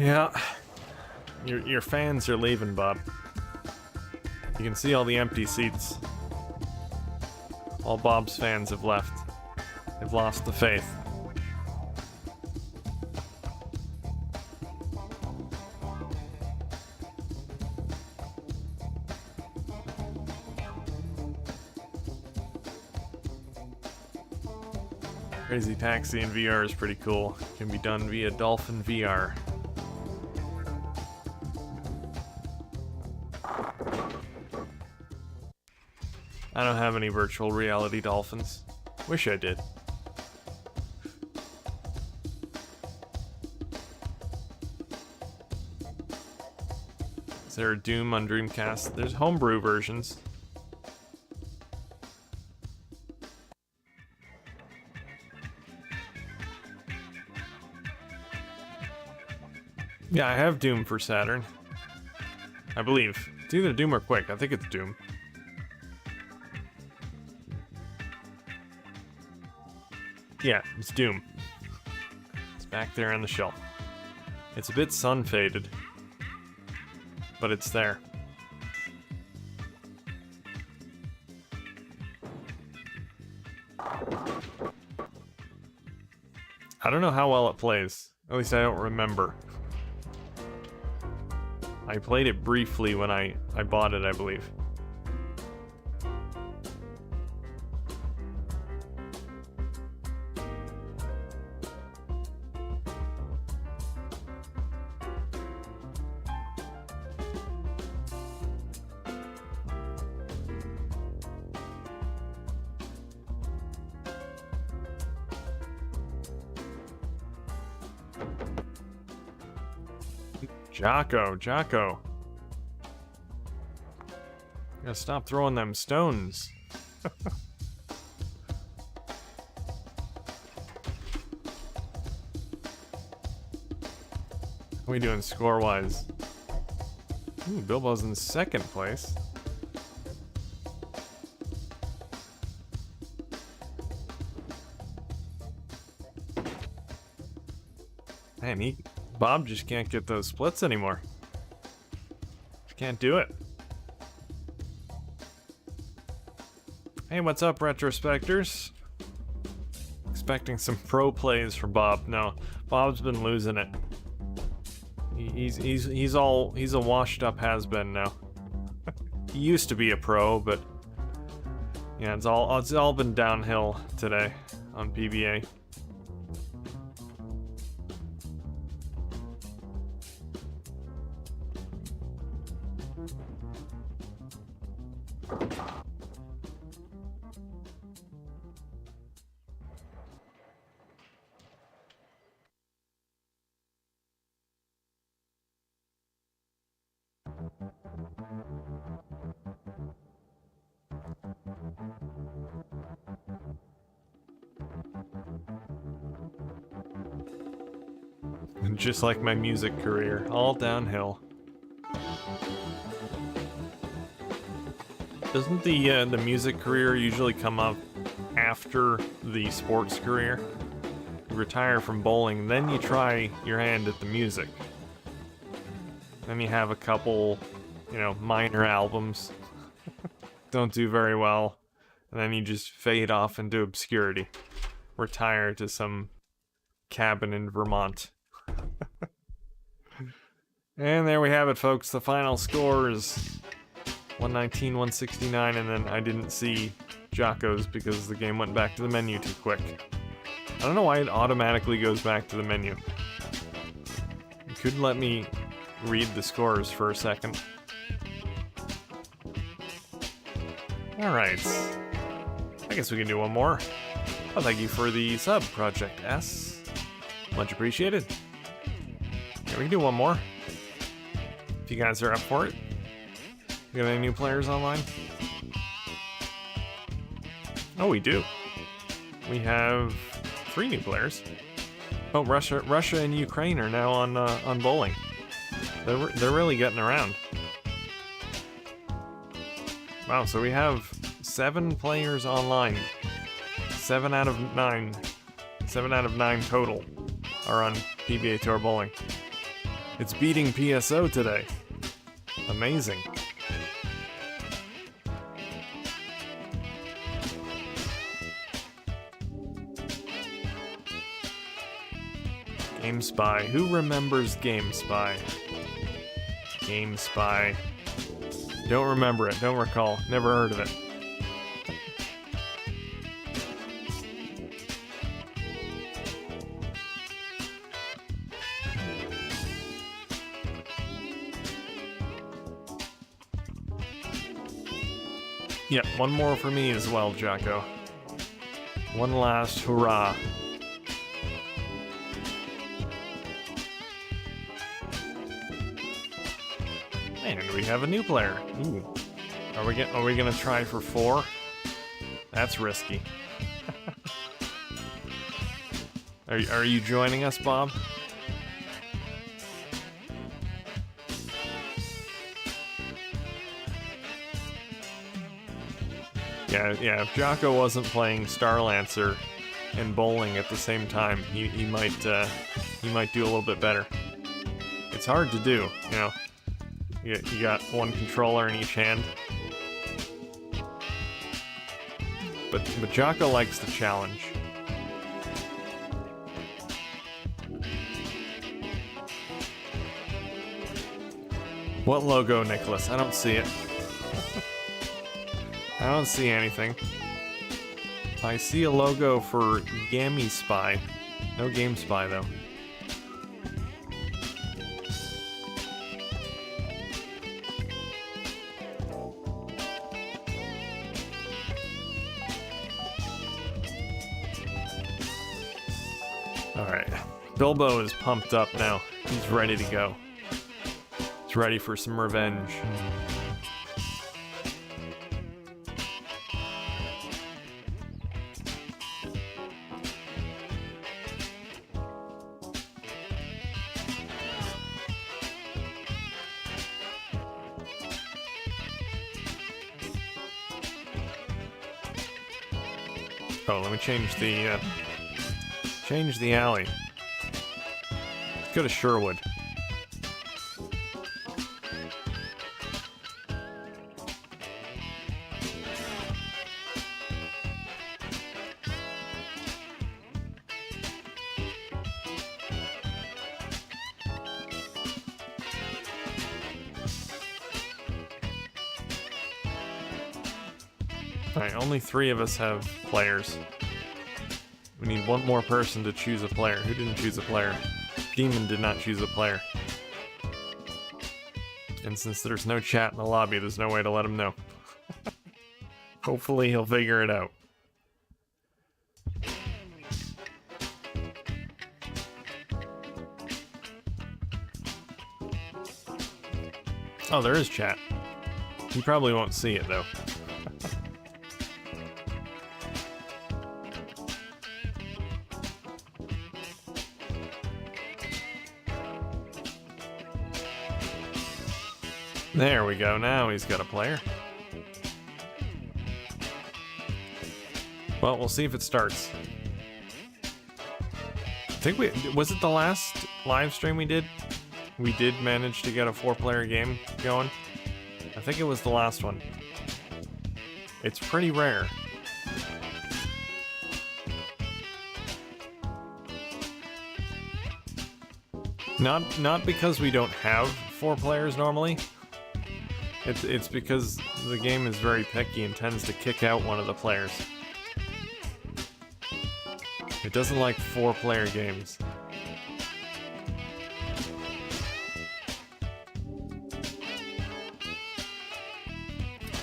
[SPEAKER 1] Yeah, your fans are leaving, Bob. You can see all the empty seats. All Bob's fans have left. They've lost the faith. Crazy Taxi in VR is pretty cool. Can be done via Dolphin VR. I don't have any virtual reality dolphins. Wish I did. Is there a Doom on Dreamcast? There's homebrew versions. Yeah, I have Doom for Saturn. I believe. It's either Doom or Quake. I think it's Doom. Yeah, it's Doom. It's back there on the shelf. It's a bit sun-faded, but it's there. I don't know how well it plays. At least I don't remember. I played it briefly when I bought it, I believe. Jocko. Gotta stop throwing them stones. What are we doing score-wise? Ooh, Bilbo's in second place. Man, Bob just can't get those splits anymore. Just can't do it. Hey, what's up, retrospectors? Expecting some pro plays for Bob. No, Bob's been losing it. He's a washed up has-been now. He used to be a pro, but yeah, it's all been downhill today on PBA. Just like my music career, all downhill. Doesn't the music career usually come up after the sports career? You retire from bowling, then you try your hand at the music. Then you have a couple you know, minor albums don't do very well, and then you just fade off into obscurity, retire to some cabin in Vermont. And there we have it, folks. The final score is 119, 169, and then I didn't see Jocko's because the game went back to the menu too quick. I don't know why it automatically goes back to the menu. You could let me read the scores for a second. Alright. I guess we can do one more. Oh, thank you for the sub, Project S. Much appreciated. Yeah, we can do one more. If you guys are up for it. We got any new players online? Oh, we do. We have 3 new players. Oh, Russia and Ukraine are now on bowling. They're really getting around. Wow, so we have 7 players online. 7 out of 9. 7 out of 9 total are on PBA Tour Bowling. It's beating PSO today. Amazing. GameSpy. Who remembers GameSpy? GameSpy. Don't remember it. Don't recall. Never heard of it. Yeah, one more for me as well, Jocko. One last hurrah. And we have a new player. Ooh. Are we gonna try for 4? That's risky. Are you joining us, Bob? Yeah, if Jocko wasn't playing Starlancer and bowling at the same time, he might do a little bit better. It's hard to do, you know. You got one controller in each hand. But Jocko likes the challenge. What logo, Nicholas? I don't see it. I don't see anything. I see a logo for GameSpy. No GameSpy, though. Alright. Bilbo is pumped up now. He's ready to go. He's ready for some revenge. Oh, let me change the alley. Let's go to Sherwood. Alright, only 3 of us have players. We need one more person to choose a player. Who didn't choose a player? Demon did not choose a player. And since there's no chat in the lobby, there's no way to let him know. Hopefully he'll figure it out. Oh, there is chat. He probably won't see it, though. There we go, now he's got a player. Well, we'll see if it starts. I think was it the last live stream we did? We did manage to get a 4-player game going. I think it was the last one. It's pretty rare. Not because we don't have 4 players normally. It's because the game is very picky and tends to kick out one of the players. It doesn't like 4-player games.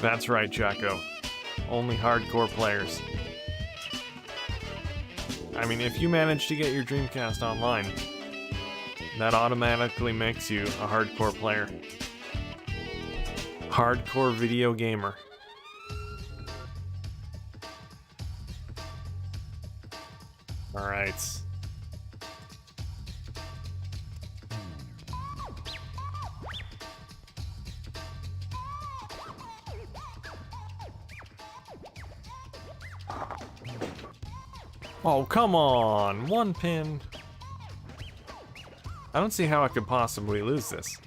[SPEAKER 1] That's right, Jocko. Only hardcore players. I mean, if you manage to get your Dreamcast online, that automatically makes you a hardcore player. Hardcore video gamer. Alright. Oh, come on! 1 pin! I don't see how I could possibly lose this.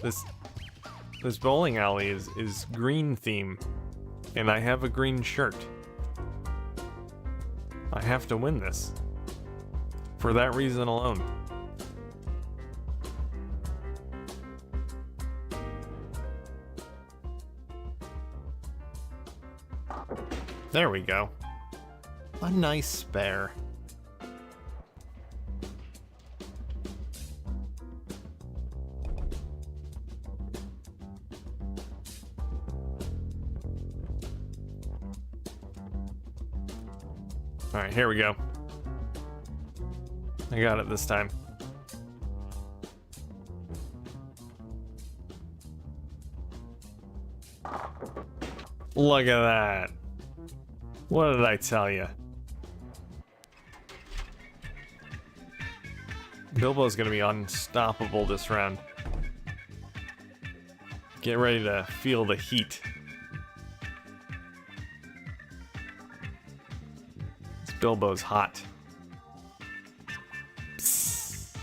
[SPEAKER 1] This bowling alley is green theme, and I have a green shirt. I have to win this. For that reason alone. There we go. A nice spare. Alright, here we go. I got it this time. Look at that. What did I tell you? Bilbo's gonna be unstoppable this round. Get ready to feel the heat. This Bilbo's hot. Psst.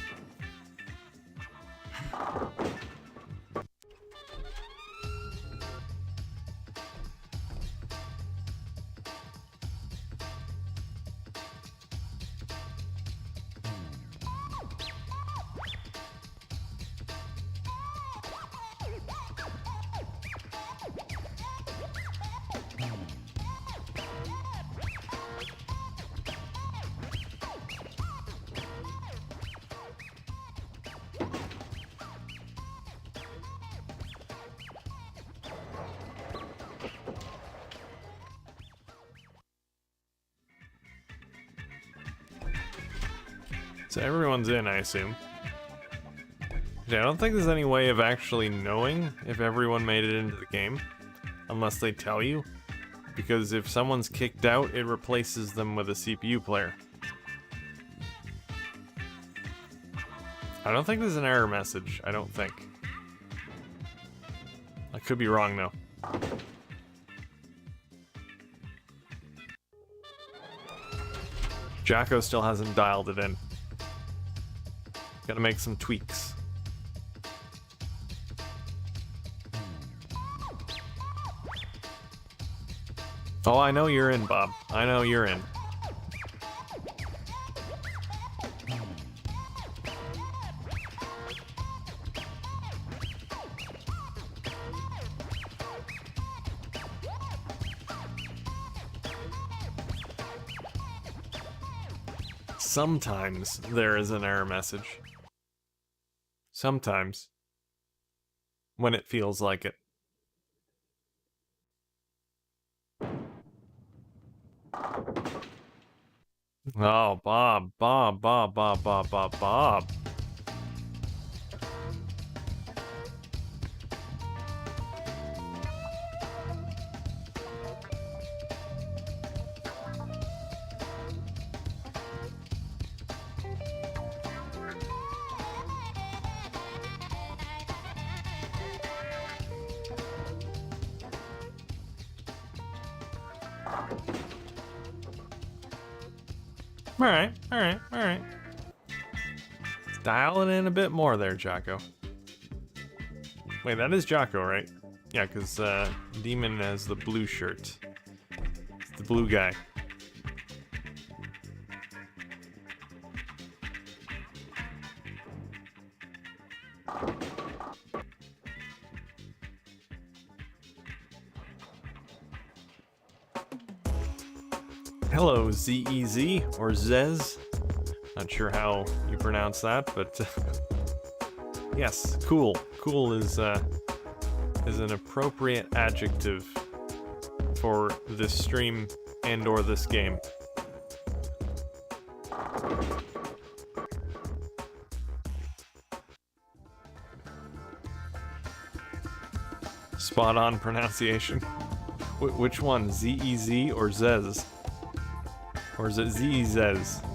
[SPEAKER 1] So everyone's in, I assume. Yeah, I don't think there's any way of actually knowing if everyone made it into the game, unless they tell you. Because if someone's kicked out, it replaces them with a CPU player. I don't think there's an error message, I don't think. I could be wrong, though. Jocko still hasn't dialed it in. Gotta make some tweaks. Oh, I know you're in, Bob. I know you're in. Sometimes there is an error message. Sometimes. When it feels like it. Oh, Bob. Alright. Dial it in a bit more there, Jocko. Wait, that is Jocko, right? Yeah, because Demon has the blue shirt. It's the blue guy. Hello, Z-E-Z, or Zez. Not sure how you pronounce that, but yes, cool. Cool is an appropriate adjective for this stream and or this game. Spot on pronunciation. Which one, Z-E-Z or Zez? Or is it Z-Zez?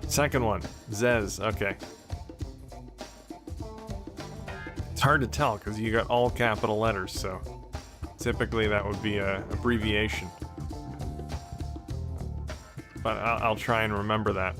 [SPEAKER 1] Second one, Zez, okay. It's hard to tell because you got all capital letters, so typically that would be a abbreviation. But I'll try and remember that.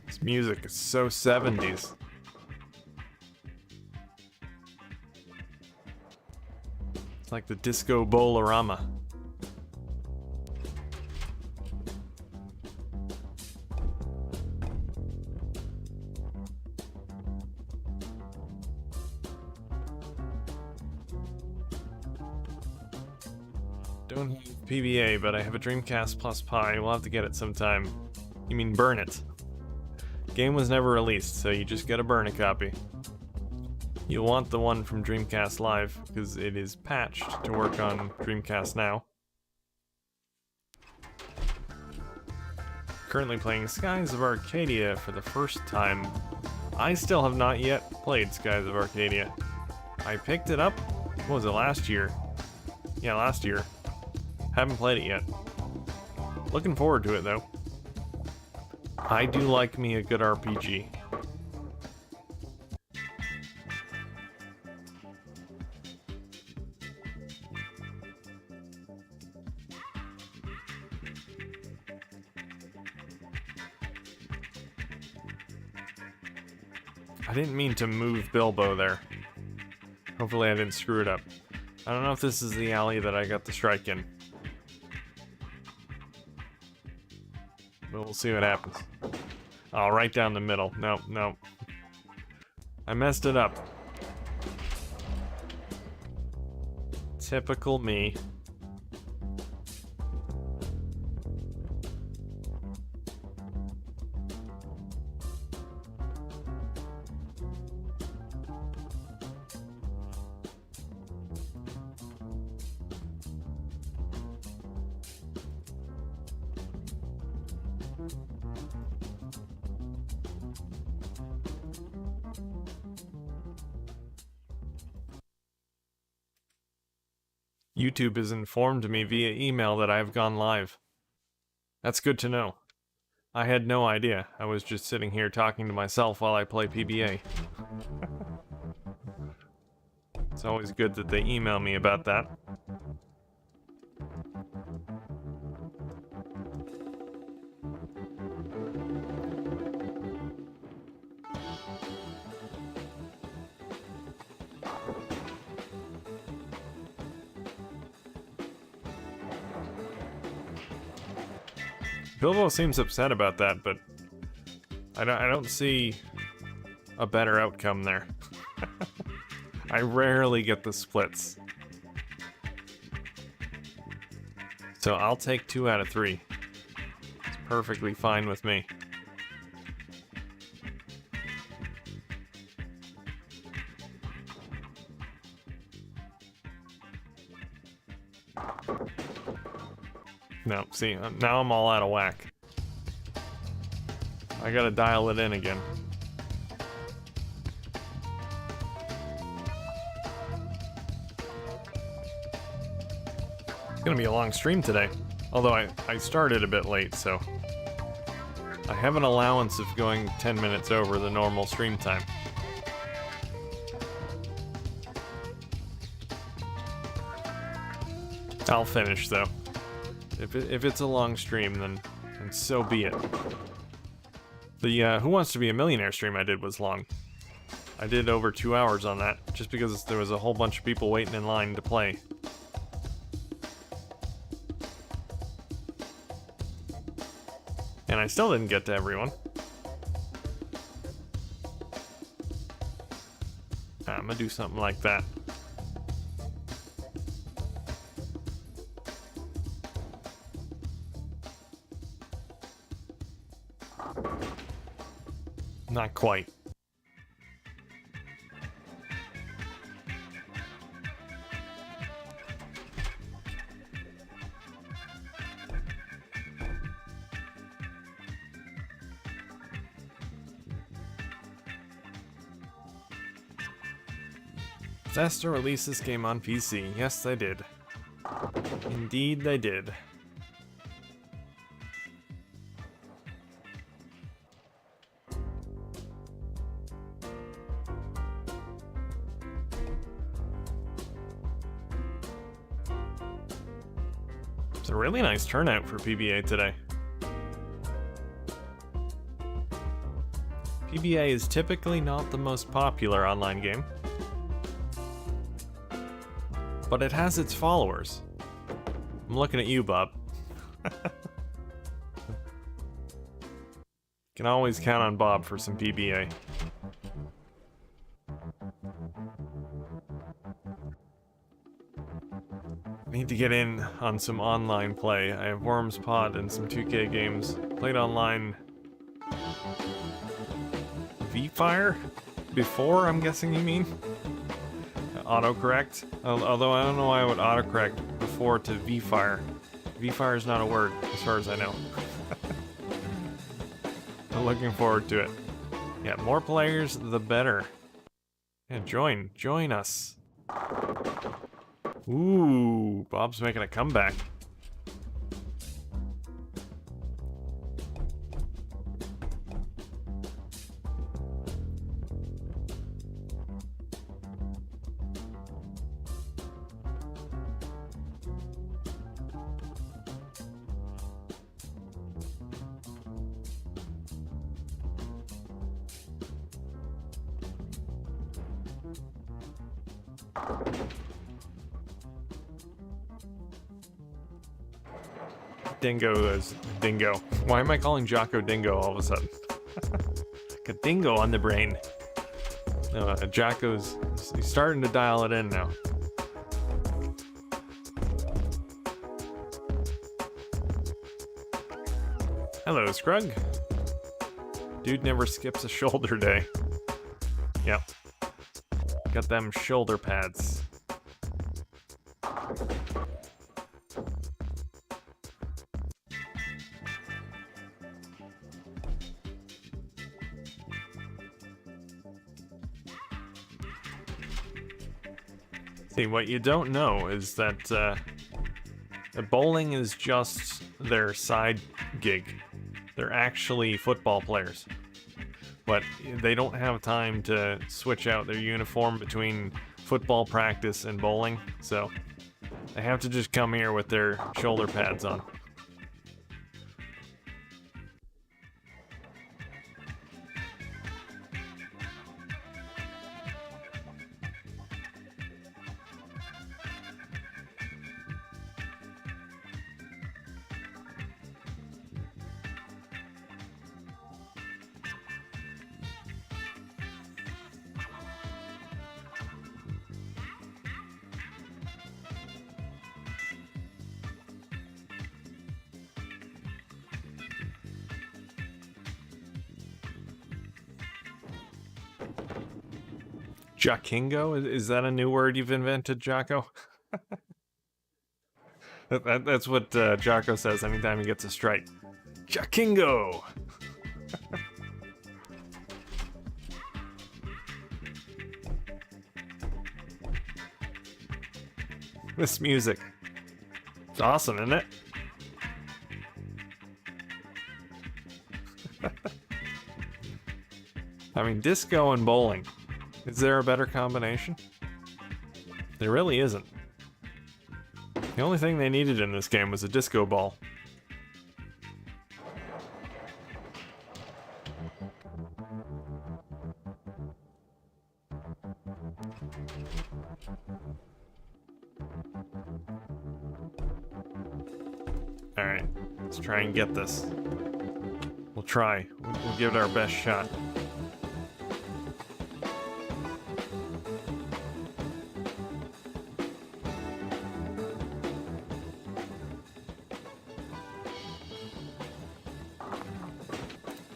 [SPEAKER 1] This music is so 70s. It's like the disco bolorama. Don't have PBA, but I have a Dreamcast plus Pi. We'll have to get it sometime. You mean burn it? Game was never released, so you just gotta burn a copy. You'll want the one from Dreamcast Live, because it is patched to work on Dreamcast Now. Currently playing Skies of Arcadia for the first time. I still have not yet played Skies of Arcadia. I picked it up, what was it, last year? Yeah, last year. Haven't played it yet. Looking forward to it, though. I do like me a good RPG. I didn't mean to move Bilbo there. Hopefully I didn't screw it up. I don't know if this is the alley that I got the strike in. But we'll see what happens. Oh, right down the middle. No, no. I messed it up. Typical me. YouTube has informed me via email that I have gone live. That's good to know. I had no idea. I was just sitting here talking to myself while I play PBA. It's always good that they email me about that. Bilbo seems upset about that, but I don't see a better outcome there. I rarely get the splits. So I'll take 2 out of 3. It's perfectly fine with me. No, see, now I'm all out of whack. I gotta dial it in again. gonna be a long stream today. Although I started a bit late, so I have an allowance of going 10 minutes over the normal stream time. I'll finish though. If it's a long stream, then so be it. The Who Wants to Be a Millionaire stream I did was long. I did over 2 hours on that, just because there was a whole bunch of people waiting in line to play. And I still didn't get to everyone. I'm gonna do something like that. Not quite. Bethesda released this game on PC. Yes, they did. Indeed, they did. It's a really nice turnout for PBA today. PBA is typically not the most popular online game, but it has its followers. I'm looking at you, Bob. Can always count on Bob for some PBA. Need to get in on some online play. I have Worms Pod and some 2K games. Played online V-Fire? Before, I'm guessing you mean? Autocorrect? Although I don't know why I would autocorrect before to V-Fire. V-Fire is not a word, as far as I know. I'm looking forward to it. Yeah, more players, the better. Yeah, join us. Ooh, Bob's making a comeback. Dingo is Dingo. Why am I calling Jocko Dingo all of a sudden? Like a dingo on the brain. No, Jocko's he's starting to dial it in now. Hello, Scrug. Dude never skips a shoulder day. Yep. Got them shoulder pads. See, what you don't know is that bowling is just their side gig. They're actually football players. But they don't have time to switch out their uniform between football practice and bowling, so they have to just come here with their shoulder pads on. Jockingo? Is that a new word you've invented, Jocko? That's what Jocko says anytime he gets a strike. Jockingo! This music. It's awesome, isn't it? I mean, disco and bowling. Is there a better combination? There really isn't. The only thing they needed in this game was a disco ball. Alright, let's try and get this. We'll try. We'll give it our best shot.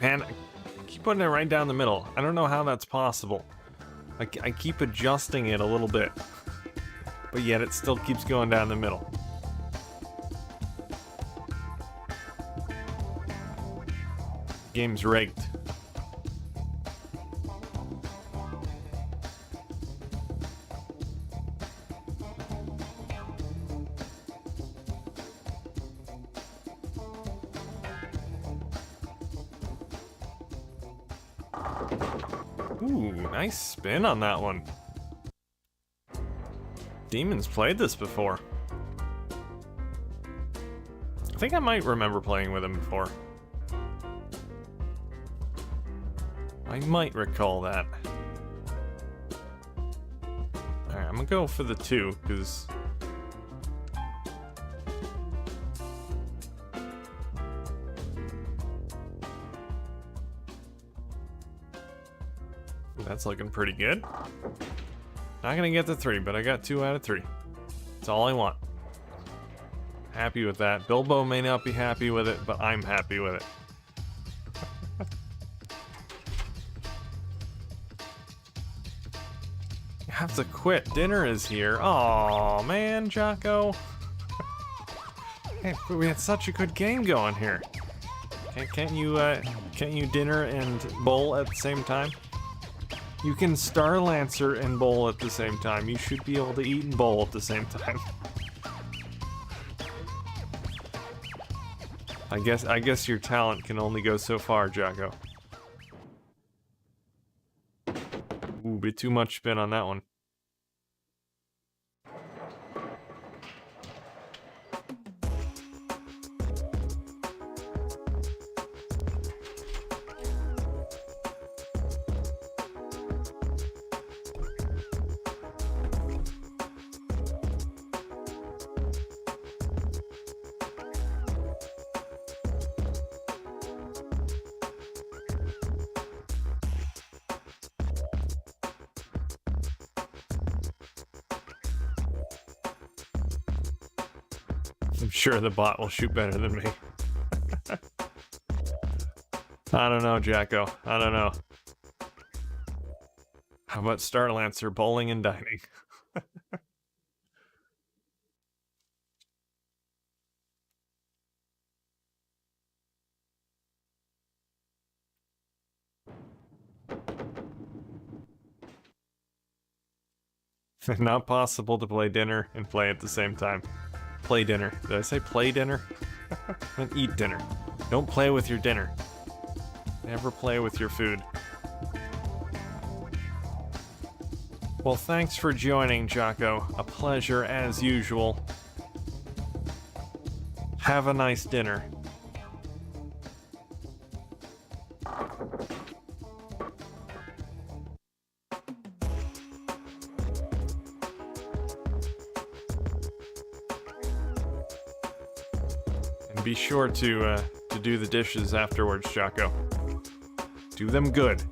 [SPEAKER 1] Man, I keep putting it right down the middle. I don't know how that's possible. I keep adjusting it a little bit, but yet it still keeps going down the middle. Game's rigged. Ooh, nice spin on that one. Demon's played this before. I think I might remember playing with him before. I might recall that. Alright, I'm gonna go for the 2, because... that's looking pretty good. Not gonna get the 3, but I got 2 out of 3. That's all I want. Happy with that. Bilbo may not be happy with it, but I'm happy with it. You have to quit. Dinner is here. Aw, man, Jocko. Hey, we had such a good game going here. Can't you dinner and bowl at the same time? You can Star Lancer and bowl at the same time. You should be able to eat and bowl at the same time. I guess your talent can only go so far, Jocko. Ooh, bit too much spin on that one. I'm sure the bot will shoot better than me. I don't know, Jacko. I don't know. How about Star Lancer bowling and dining? Not possible to play dinner and play at the same time. Play dinner. Did I say play dinner? And eat dinner. Don't play with your dinner. Never play with your food. Well, thanks for joining, Jocko. A pleasure as usual. Have a nice dinner. And be sure to do the dishes afterwards, Jocko. Do them good.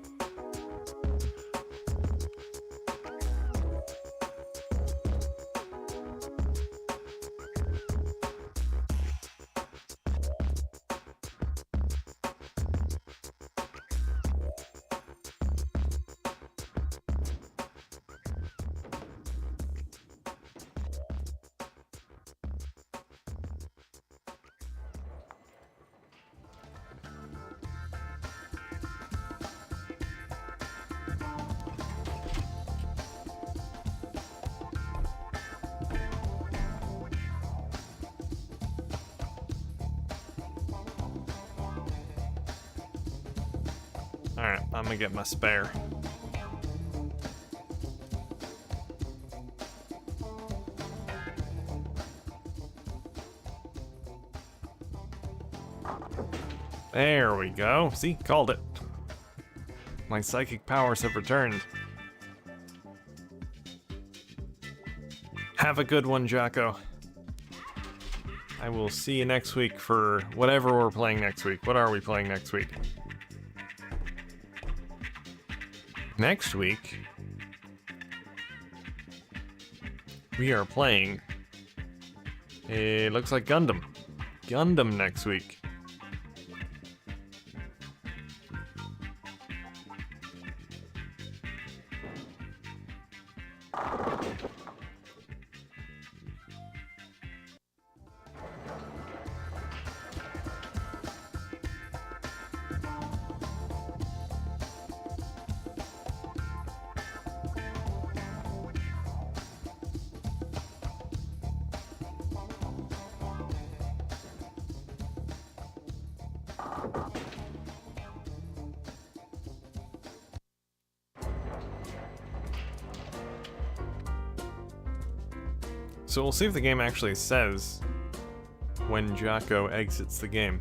[SPEAKER 1] Alright, I'm gonna get my spare. There we go. See? Called it. My psychic powers have returned. Have a good one, Jocko. I will see you next week for whatever we're playing next week. What are we playing next week? Next week, we are playing, it looks like Gundam. Gundam next week. So we'll see if the game actually says when Jocko exits the game.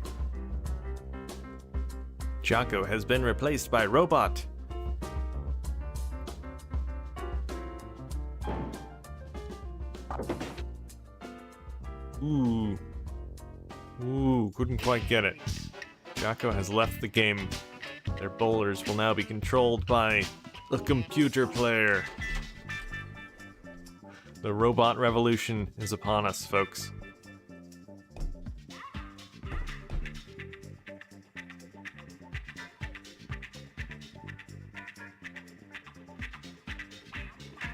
[SPEAKER 1] Jocko has been replaced by robot. Ooh. Ooh, couldn't quite get it. Jocko has left the game. Their bowlers will now be controlled by the computer player. The robot revolution is upon us, folks.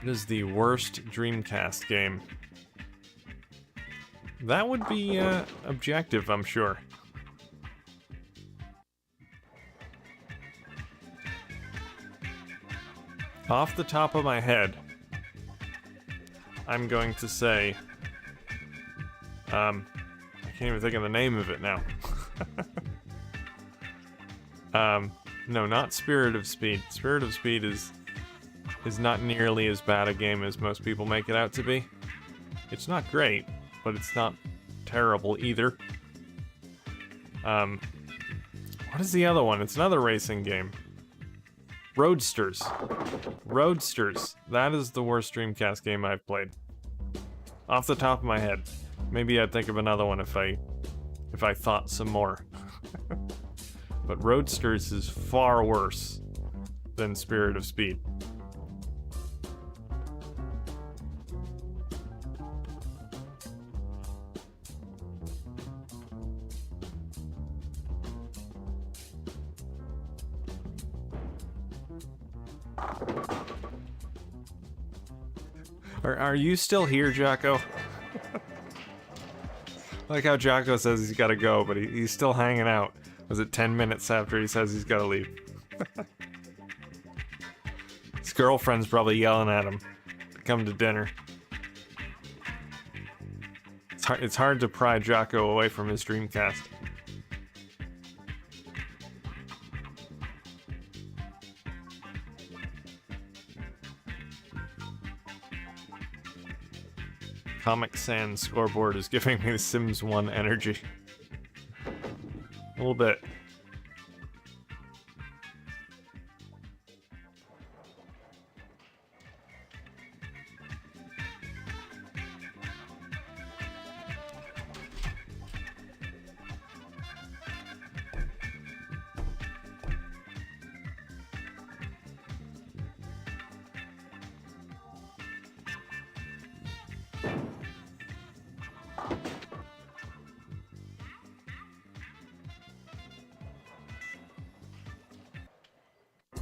[SPEAKER 1] It is the worst Dreamcast game. That would be objective, I'm sure. Off the top of my head, I'm going to say, I can't even think of the name of it now. No, not Spirit of Speed. Spirit of Speed is not nearly as bad a game as most people make it out to be. It's not great, but it's not terrible either. What is the other one? It's another racing game. Roadsters. Roadsters. That is the worst Dreamcast game I've played. Off the top of my head. Maybe I'd think of another one if I thought some more. But Roadsters is far worse than Spirit of Speed. Are you still here, Jocko? I like how Jocko says he's gotta go, but he's still hanging out. Was it 10 minutes after he says he's gotta leave? His girlfriend's probably yelling at him to come to dinner. It's hard to pry Jocko away from his Dreamcast. Comic Sans scoreboard is giving me the Sims 1 energy. A little bit.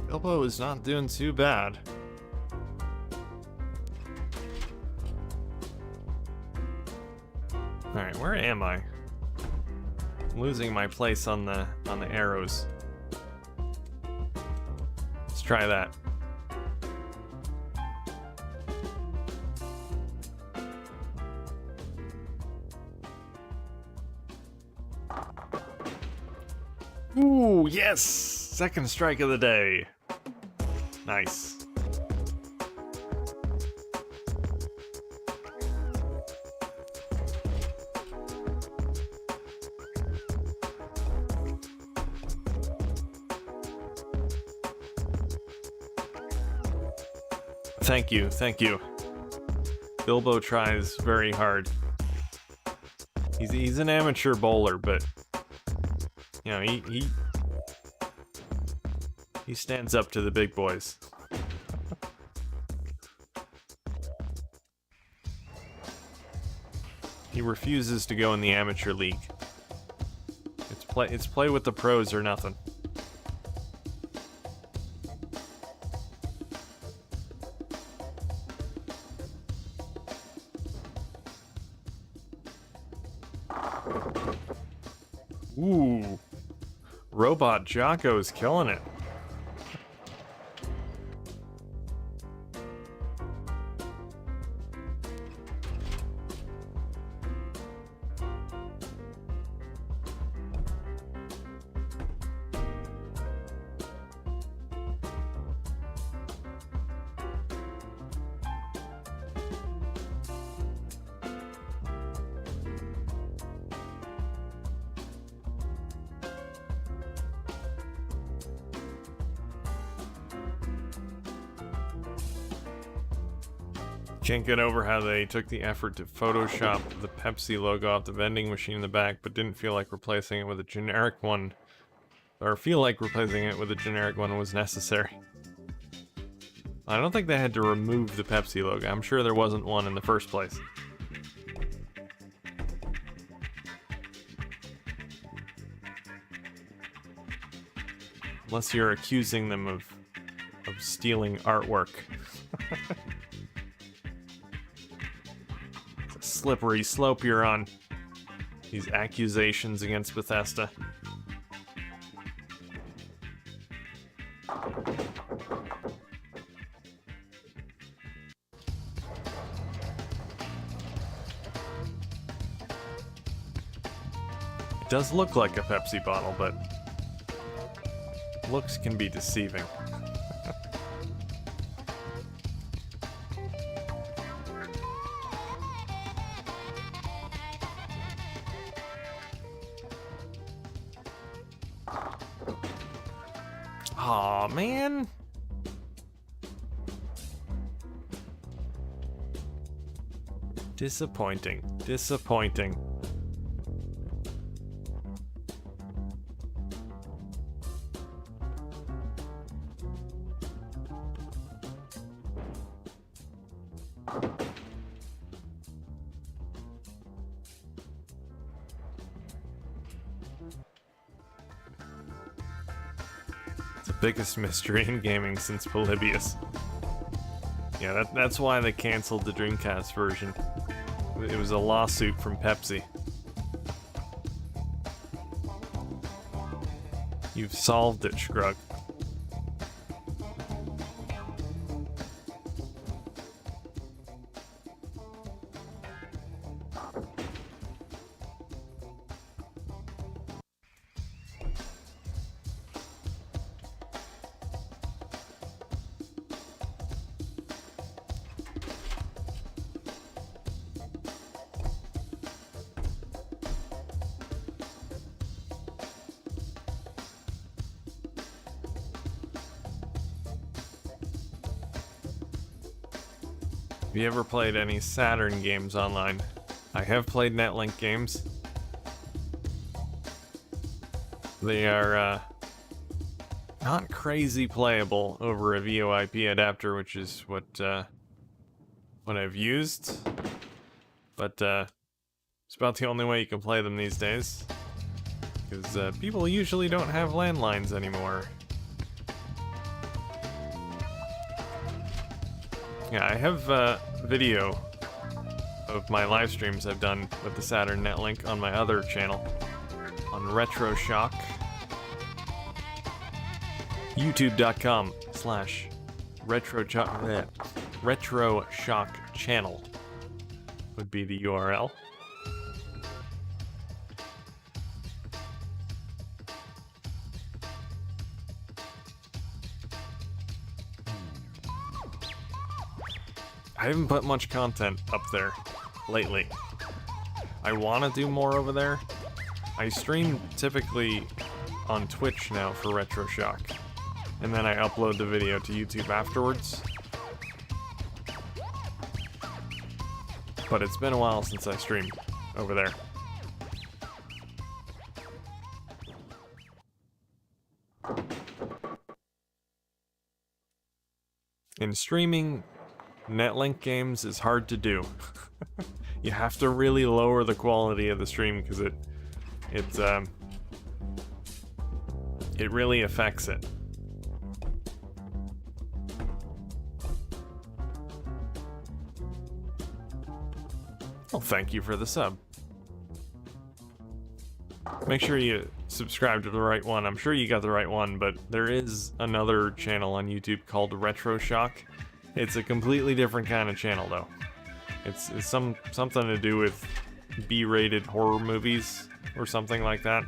[SPEAKER 1] Bilbo is not doing too bad. Alright, where am I? I'm losing my place on the arrows. Let's try that. Ooh, yes! Second strike of the day. Nice. Thank you, thank you. Bilbo tries very hard. He's an amateur bowler, but you know, he stands up to the big boys. He refuses to go in the amateur league. It's play with the pros or nothing. Ooh. Robot Jocko's killing it. Can't get over how they took the effort to Photoshop the Pepsi logo off the vending machine in the back, but didn't feel like replacing it with a generic one. Or feel like replacing it with a generic one was necessary. I don't think they had to remove the Pepsi logo. I'm sure there wasn't one in the first place. Unless you're accusing them of stealing artwork. Slippery slope you're on. These accusations against Bethesda. It does look like a Pepsi bottle, but looks can be deceiving. Aw, man. Disappointing. Disappointing. Biggest mystery in gaming since Polybius. Yeah, that's why they canceled the Dreamcast version. It was a lawsuit from Pepsi. You've solved it, Shrug. Have you ever played any Saturn games online? I have played Netlink games. They are not crazy playable over a VoIP adapter, which is what I've used. But it's about the only way you can play them these days. Because people usually don't have landlines anymore. Yeah, I have video of my live streams I've done with the Saturn Netlink on my other channel, on RetroShock. YouTube.com/RetroShock channel would be the URL. I haven't put much content up there lately. I want to do more over there. I stream typically on Twitch now for Retro Shock, and then I upload the video to YouTube afterwards. But it's been a while since I streamed over there. In streaming, Netlink games is hard to do. You have to really lower the quality of the stream because it really affects it. Well, thank you for the sub. Make sure you subscribe to the right one. I'm sure you got the right one, but there is another channel on YouTube called Retro Shock. It's a completely different kind of channel, though. It's something to do with B-rated horror movies or something like that.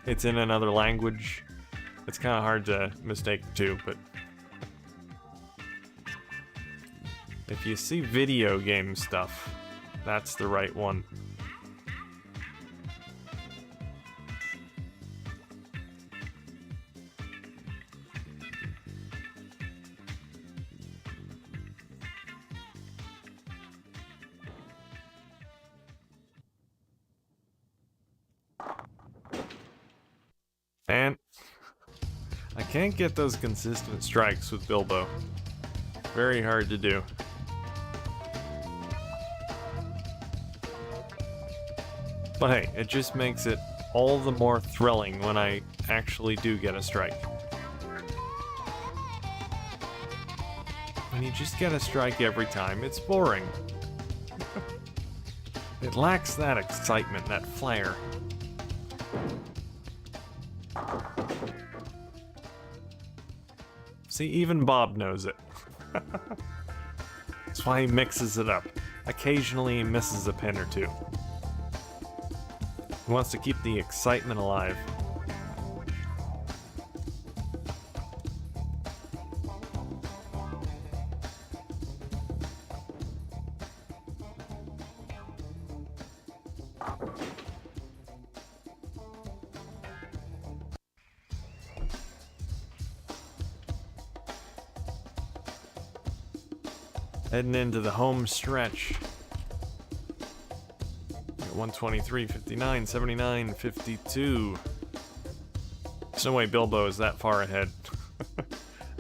[SPEAKER 1] It's in another language. It's kind of hard to mistake the two, but if you see video game stuff, that's the right one. And I can't get those consistent strikes with Bilbo. Very hard to do. But hey, it just makes it all the more thrilling when I actually do get a strike. When you just get a strike every time, it's boring. It lacks that excitement, that flair. See, even Bob knows it. That's why he mixes it up. Occasionally he misses a pin or two. He wants to keep the excitement alive. Heading into the home stretch. 123, 59, 79, 52. There's no way Bilbo is that far ahead.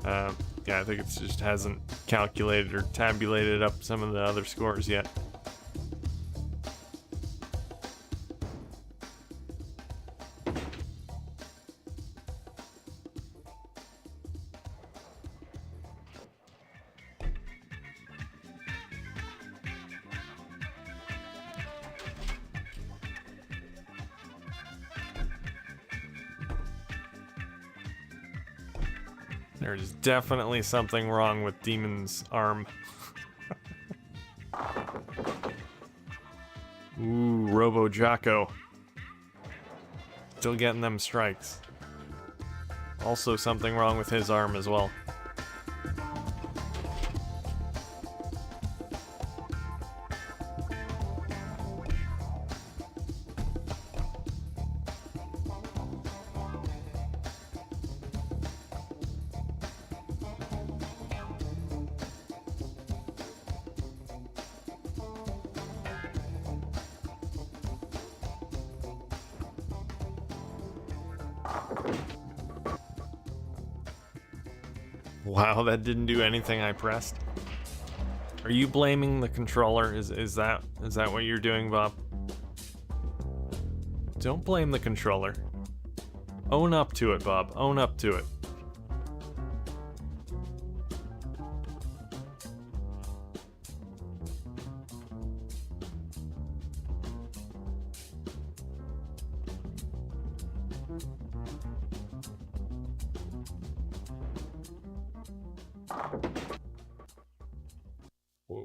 [SPEAKER 1] Yeah, I think it just hasn't calculated or tabulated up some of the other scores yet. There's definitely something wrong with Demon's arm. Ooh, Robo Jocko. Still getting them strikes. Also something wrong with his arm as well. Wow, that didn't do anything I pressed. Are you blaming the controller? Is that what you're doing, Bob? Don't blame the controller. Own up to it, Bob. Own up to it.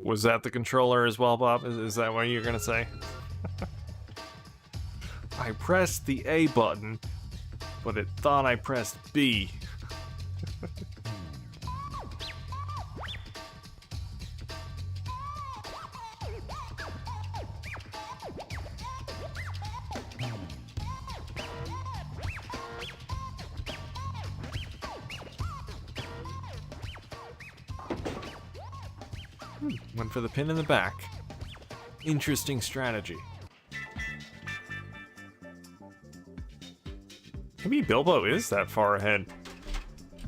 [SPEAKER 1] Was that the controller as well, Bob? Is that what you're gonna say? I pressed the A button, but it thought I pressed B. Went for the pin in the back. Interesting strategy. Maybe Bilbo is that far ahead.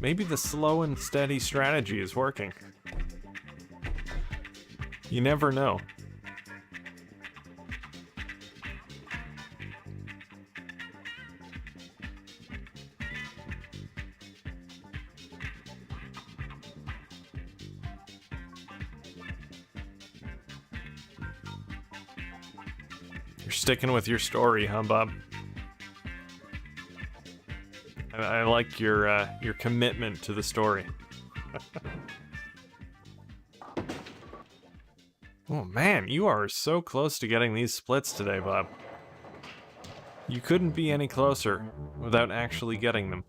[SPEAKER 1] Maybe the slow and steady strategy is working. You never know. You're sticking with your story, huh, Bob? I like your commitment to the story. Oh man, you are so close to getting these splits today, Bob. You couldn't be any closer without actually getting them.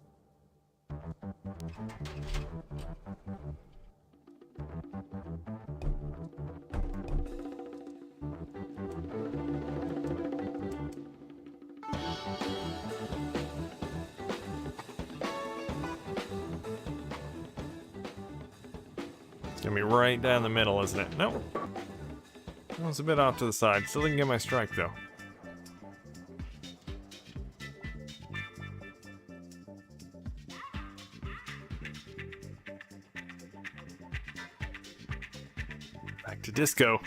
[SPEAKER 1] It's gonna be right down the middle, isn't it? Nope. That was a bit off to the side. Still didn't get my strike, though. Back to disco.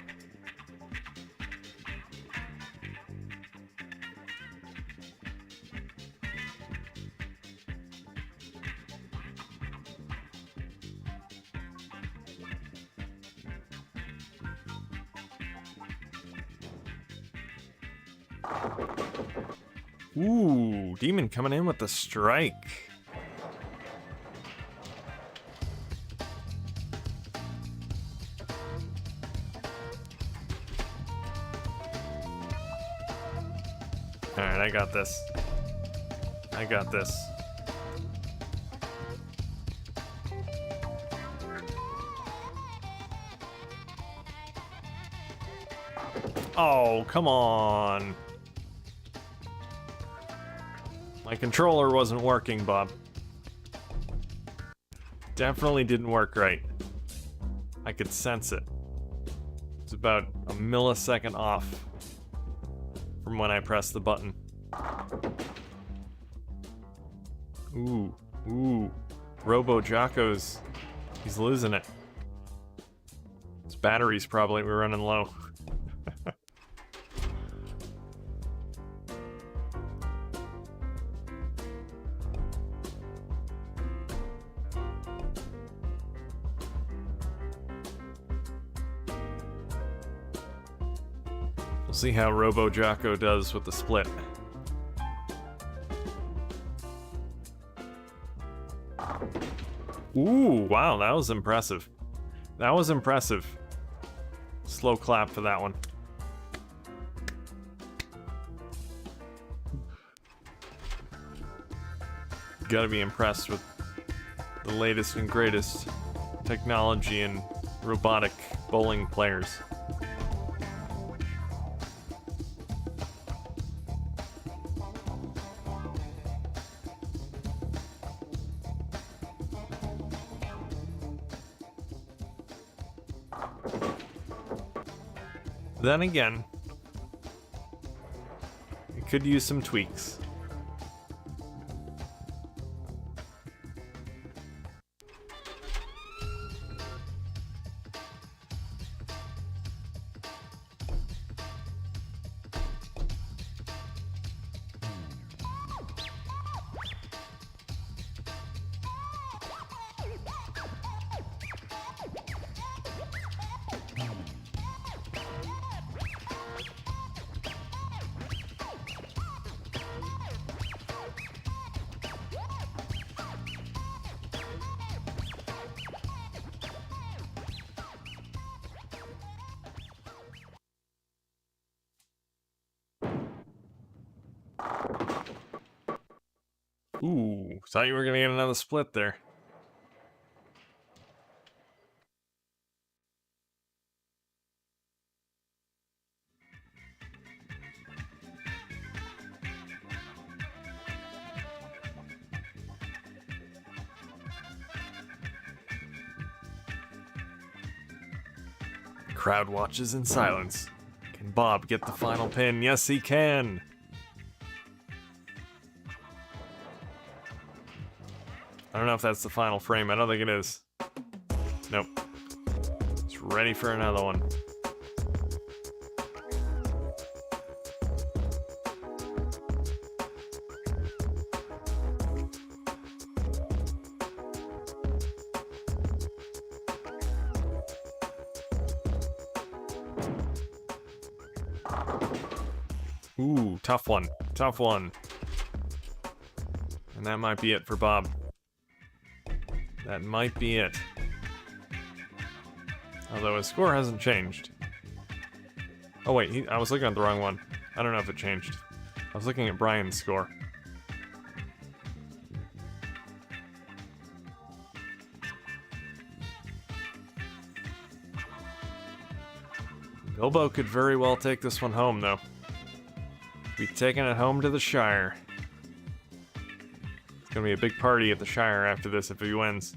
[SPEAKER 1] Ooh, Demon coming in with the strike. Alright, I got this. I got this. Oh, come on. My controller wasn't working, Bob. Definitely didn't work right. I could sense it. It's about a millisecond off from when I pressed the button. Ooh, ooh. Robo Jocko's, he's losing it. His battery's probably running low. We'll see how Robo Jocko does with the split. Ooh, wow, that was impressive. That was impressive. Slow clap for that one. Gotta be impressed with the latest and greatest technology and robotic bowling players. Then again, it could use some tweaks. Ooh, thought you were gonna get another split there. crowd watches in silence. Can Bob get the final pin? Yes, he can! I don't know if that's the final frame. I don't think it is. Nope. It's ready for another one. Ooh, tough one. Tough one. And that might be it for Bob. That might be it. Although his score hasn't changed. Oh wait, I was looking at the wrong one. I don't know if it changed. I was looking at Brian's score. Bilbo could very well take this one home, though. Be taking it home to the Shire. It's gonna be a big party at the Shire after this if he wins.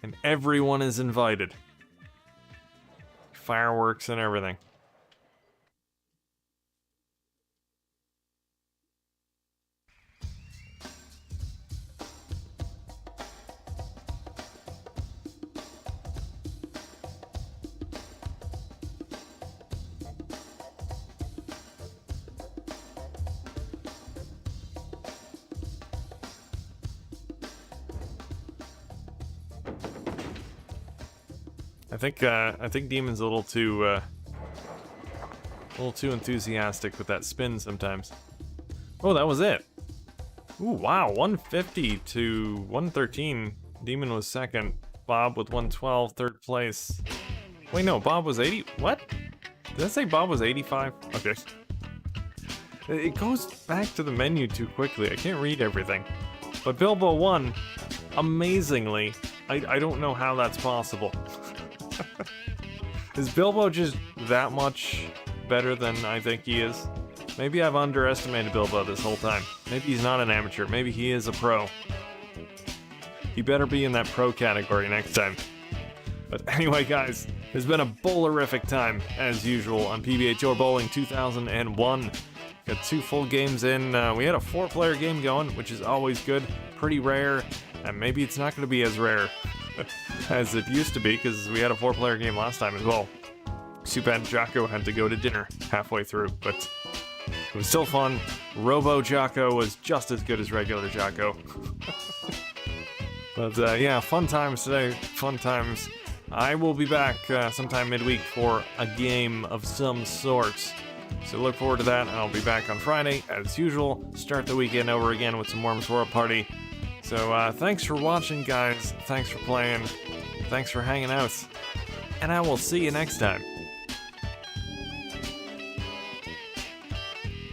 [SPEAKER 1] And everyone is invited. Fireworks and everything. I think Demon's a little too enthusiastic with that spin sometimes. Oh, that was it. Ooh, wow, 150 to 113. Demon was second. Bob with 112, third place. Wait, no, Bob was 80. What? Did I say Bob was 85? Okay. It goes back to the menu too quickly. I can't read everything. But Bilbo won. Amazingly. I don't know how that's possible. Is Bilbo just that much better than I think he is? Maybe I've underestimated Bilbo this whole time. Maybe he's not an amateur. Maybe he is a pro. He better be in that pro category next time. But anyway, guys, it's been a bowlerific time, as usual, on PBA Tour Bowling 2001. Got 2 full games in. We had a 4-player game going, which is always good. Pretty rare, and maybe it's not going to be as rare as it used to be, because we had a 4-player game last time as well. Supan Jocko had to go to dinner halfway through, but it was still fun. Robo Jocko was just as good as regular Jocko. But yeah, fun times today, fun times. I will be back sometime midweek for a game of some sort. So look forward to that, and I'll be back on Friday, as usual. Start the weekend over again with some Worms World Party. So thanks for watching, guys. Thanks for playing. Thanks for hanging out. And I will see you next time.